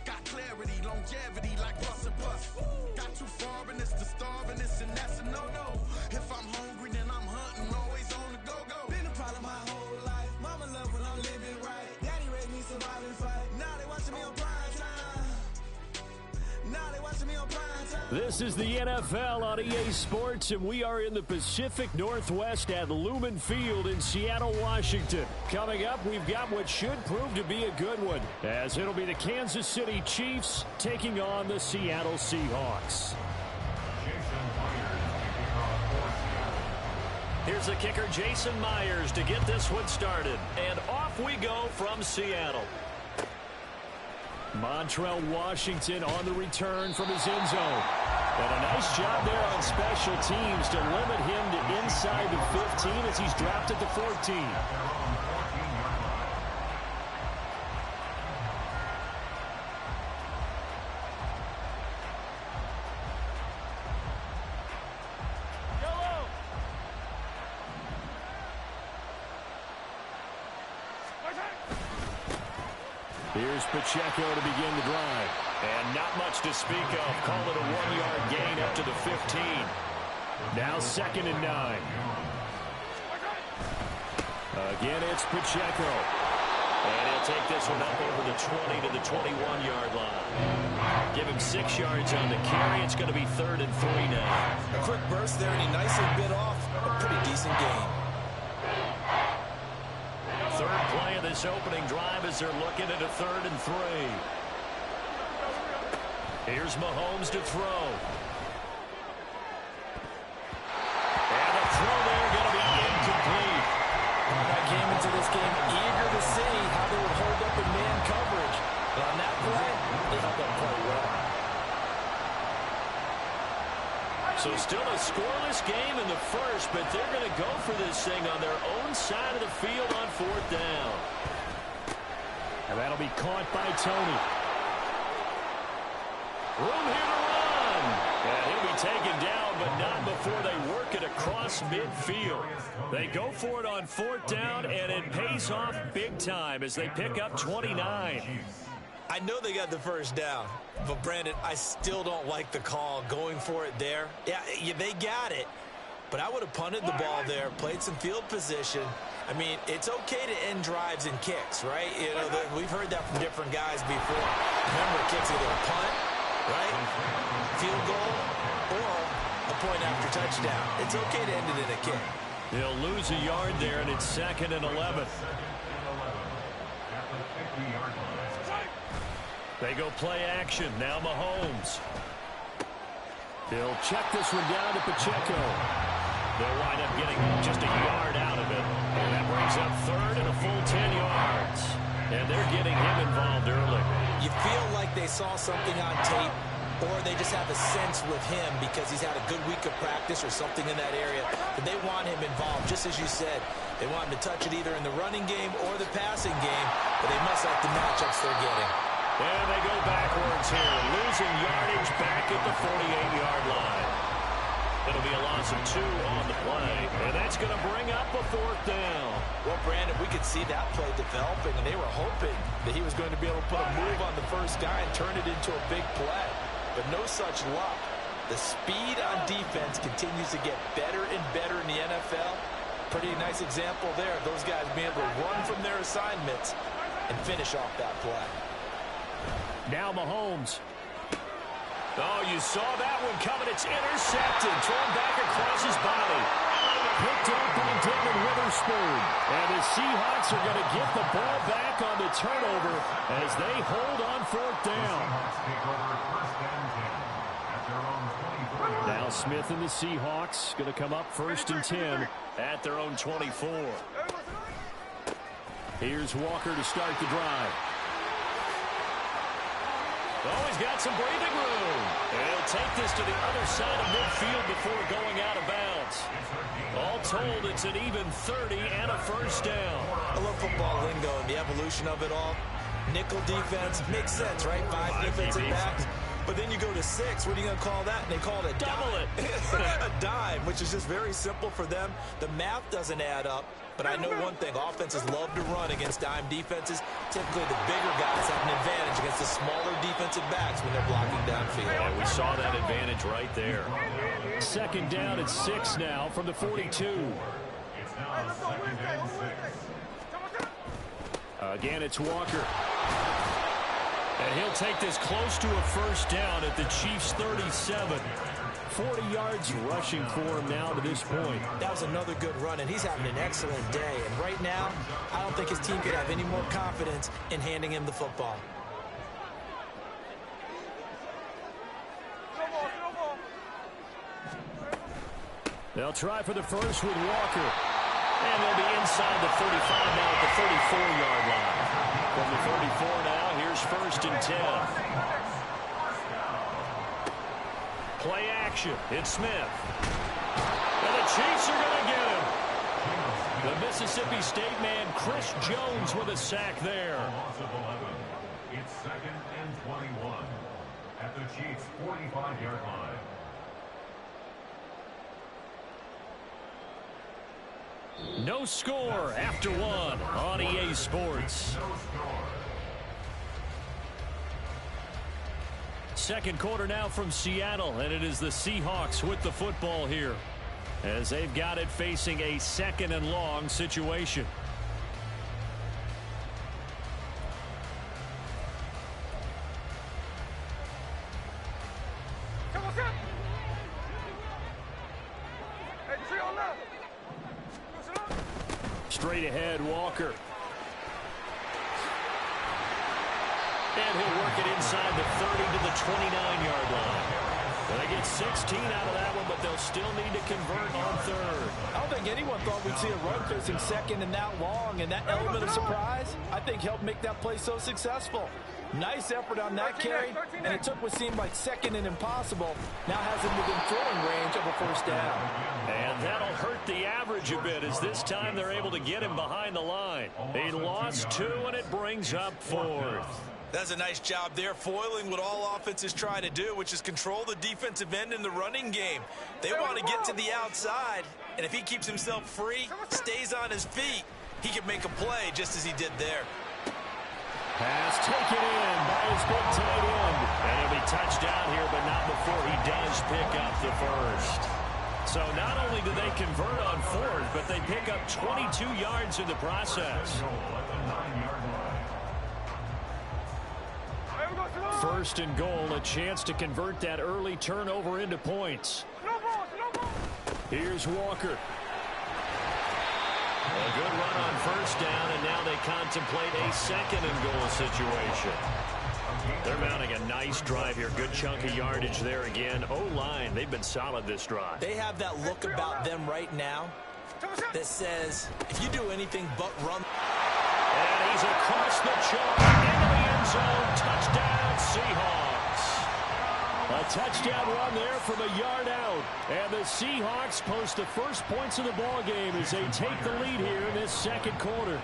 Got clarity, longevity, like bus and bus. Got too far and it's the starving, this and that's a no-no. If I'm hungry, then I'm hunting, always on the go-go. Been a problem my whole life. Mama love when I'm living right. Daddy raised me survive and fight. Now they watching me on prime time. Now they watching me on prime time. This is the NFL on EA Sports, and we are in the Pacific Northwest at Lumen Field in Seattle, Washington. Coming up, we've got what should prove to be a good one, as it'll be the Kansas City Chiefs taking on the Seattle Seahawks. Here's the kicker, Jason Myers, to get this one started. And off we go from Seattle. Montrell Washington on the return from his end zone. And a nice job there on special teams to limit him to inside the 15 as he's dropped at the 14. Here's Pacheco to begin the drive. And not much to speak of. Call it a 1-yard gain up to the 15. Now 2nd and 9. Again, it's Pacheco. And he'll take this one up over the 20 to the 21-yard line. Give him 6 yards on the carry. It's going to be 3rd and 3 now. A quick burst there, and he nicely bit off a pretty decent gain. Third play of this opening drive as they're looking at a 3rd and 3. Here's Mahomes to throw. And the throw there going to be incomplete. I came into this game eager to see how they would hold up in man coverage. But on that play, they held up quite well. So still a scoreless game in the first, but they're going to go for this thing on their own side of the field on 4th down. And that'll be caught by Tony. Room here to run. And he'll be taken down, but not before they work it across midfield. They go for it on 4th down, and it pays off big time as they pick up 29. I know they got the first down, but Brandon, I still don't like the call going for it there. Yeah, they got it, but I would have punted the ball there, played some field position. I mean, it's okay to end drives and kicks, right? You know, we've heard that from different guys before. Remember, kicks either a punt, right, field goal, or a point after touchdown. It's okay to end it in a kick. He'll lose a yard there, and it's 2nd and 11. They go play action. Now Mahomes. He'll check this one down to Pacheco. They'll wind up getting just a yard out of it. And that brings up third and a full 10 yards. And they're getting him involved early. You feel like they saw something on tape, or they just have a sense with him because he's had a good week of practice or something in that area. But they want him involved, just as you said. They want him to touch it either in the running game or the passing game, but they must like the matchups they're getting. And they go backwards here, losing yardage back at the 48-yard line. It'll be a loss of 2 on the play, and that's going to bring up a 4th down. Well, Brandon, we could see that play developing, and they were hoping that he was going to be able to put a move on the first guy and turn it into a big play. But no such luck. The speed on defense continues to get better and better in the NFL. Pretty nice example there of those guys being able to run from their assignments and finish off that play. Now Mahomes. Oh, you saw that one coming. It's intercepted. Thrown back across his body. Picked up by Devin Witherspoon. And the Seahawks are going to get the ball back on the turnover as they hold on 4th down. Now Smith and the Seahawks going to come up 1st and 10 at their own 24. Here's Walker to start the drive. Oh, he's got some breathing room. And he'll take this to the other side of midfield before going out of bounds. All told, it's an even 30 and a 1st down. I love football lingo and the evolution of it all. Nickel defense makes sense, right? 5 defensive backs. But then you go to 6. What are you going to call that? And they call it a double dime. A dime, which is just very simple for them. The math doesn't add up. But I know one thing. Offenses love to run against dime defenses. Typically, the bigger guys have an advantage against the smaller defensive backs when they're blocking downfield. Yeah, we saw that advantage right there. 2nd down at 6 now from the 42. It's now 2nd and 6. Again, it's Walker. And he'll take this close to a 1st down at the Chiefs' 37. 40 yards rushing for him now to this point. That was another good run, and he's having an excellent day. And right now, I don't think his team could have any more confidence in handing him the football. They'll try for the first with Walker. And they'll be inside the 35 now at the 34-yard line. From the 34 now, here's 1st and 10. Play action. It's Smith. And the Chiefs are going to get him. The Mississippi State man, Chris Jones, with a sack there. It's 2nd and 21 at the Chiefs' 45-yard line. No score after 1 on EA Sports. Second quarter now from Seattle, and it is the Seahawks with the football here as they've got it facing a 2nd and long situation. Straight ahead, Walker. And he'll work it inside the 30 to the 29-yard line. They get 16 out of that one, but they'll still need to convert on 3rd. I don't think anyone thought we'd see a run facing 2nd and that long, and that element of surprise, I think, helped make that play so successful. Nice effort on that carry, and it took what seemed like 2nd and impossible. Now has him within throwing range of a 1st down. And that'll hurt the average a bit as this time they're able to get him behind the line. He lost 2, and it brings up 4th. That's a nice job there, foiling what all offenses try to do, which is control the defensive end in the running game. They want to get to the outside, and if he keeps himself free, stays on his feet, he can make a play just as he did there. Pass taken in by his big tight end. And he'll be touchdown here, but not before he does pick up the 1st. So not only do they convert on 4th, but they pick up 22 yards in the process. 1st and goal, a chance to convert that early turnover into points. Here's Walker. A good run on first down, and now they contemplate a second-and-goal situation. They're mounting a nice drive here. Good chunk of yardage there again. O-line, they've been solid this drive. They have that look about them right now that says, if you do anything but run. And he's across the chalk into the end zone. Touchdown, Seahawks. A touchdown run there from a yard out. And the Seahawks post the first points of the ball game as they take the lead here in this second quarter.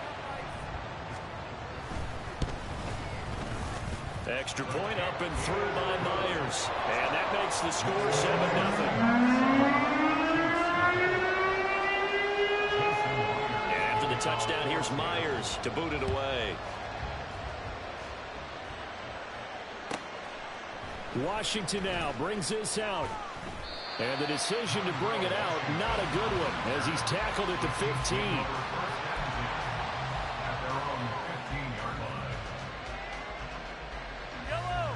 Extra point up and through by Myers. And that makes the score 7-0. And after the touchdown, here's Myers to boot it away. Washington now brings this out. And the decision to bring it out, not a good one, as he's tackled at the 15.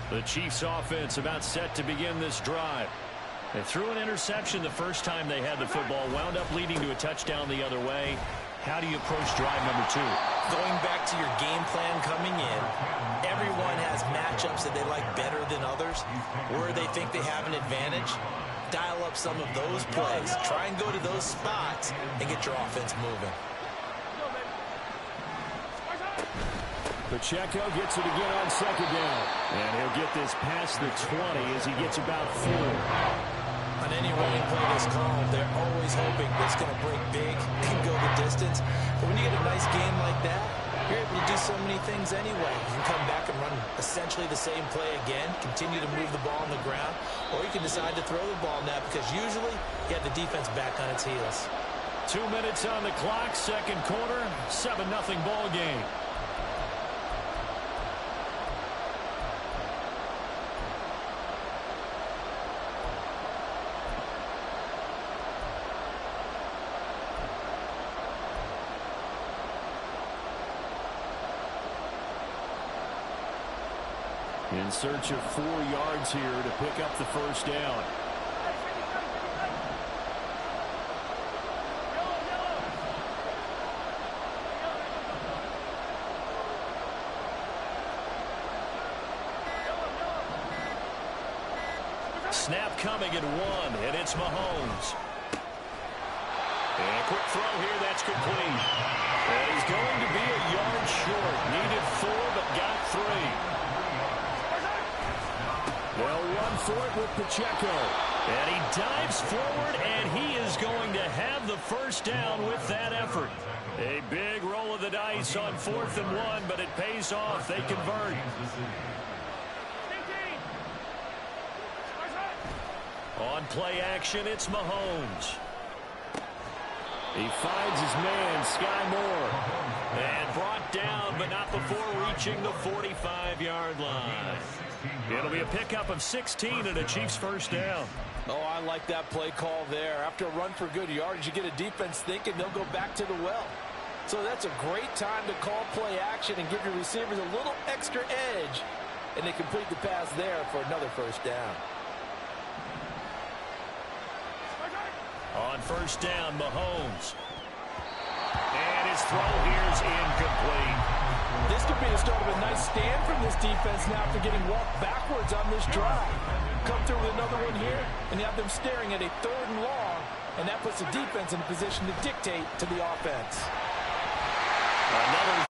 The Chiefs offense about set to begin this drive. They threw an interception the first time they had the football, wound up leading to a touchdown the other way. How do you approach drive number 2? Going back to your game plan coming in, everyone has matchups that they like better than others, where they think they have an advantage. Dial up some of those plays. Try and go to those spots and get your offense moving. Pacheco gets it again on second down. And he'll get this past the 20 as he gets about 4. On any running play this called, they're always hoping it's going to break big and go the distance. But when you get a nice game like that, you're able to do so many things anyway. You can come back and run essentially the same play again, continue to move the ball on the ground, or you can decide to throw the ball now because usually you have the defense back on its heels. 2 minutes on the clock, second quarter, 7-0 ball game. In search of 4 yards here to pick up the first down. Snap coming at 1, and it's Mahomes. And a quick throw here, that's complete. And he's going to be a yard short. Needed 4, but got 3. They'll run for it with Pacheco. And he dives forward, and he is going to have the first down with that effort. A big roll of the dice on 4th and 1, but it pays off. They convert. On play action, it's Mahomes. He finds his man, Sky Moore. And brought down, but not before reaching the 45-yard line. It'll be a pickup of 16 and a Chiefs first down. Oh, I like that play call there. After a run for good yardage, you get a defense thinking they'll go back to the well. So that's a great time to call play action and give your receivers a little extra edge. And they complete the pass there for another first down. On first down, Mahomes. And his throw here is incomplete. This could be the start of a nice stand from this defense now after getting walked backwards on this drive. Come through with another one here, and you have them staring at a 3rd and long, and that puts the defense in a position to dictate to the offense. Another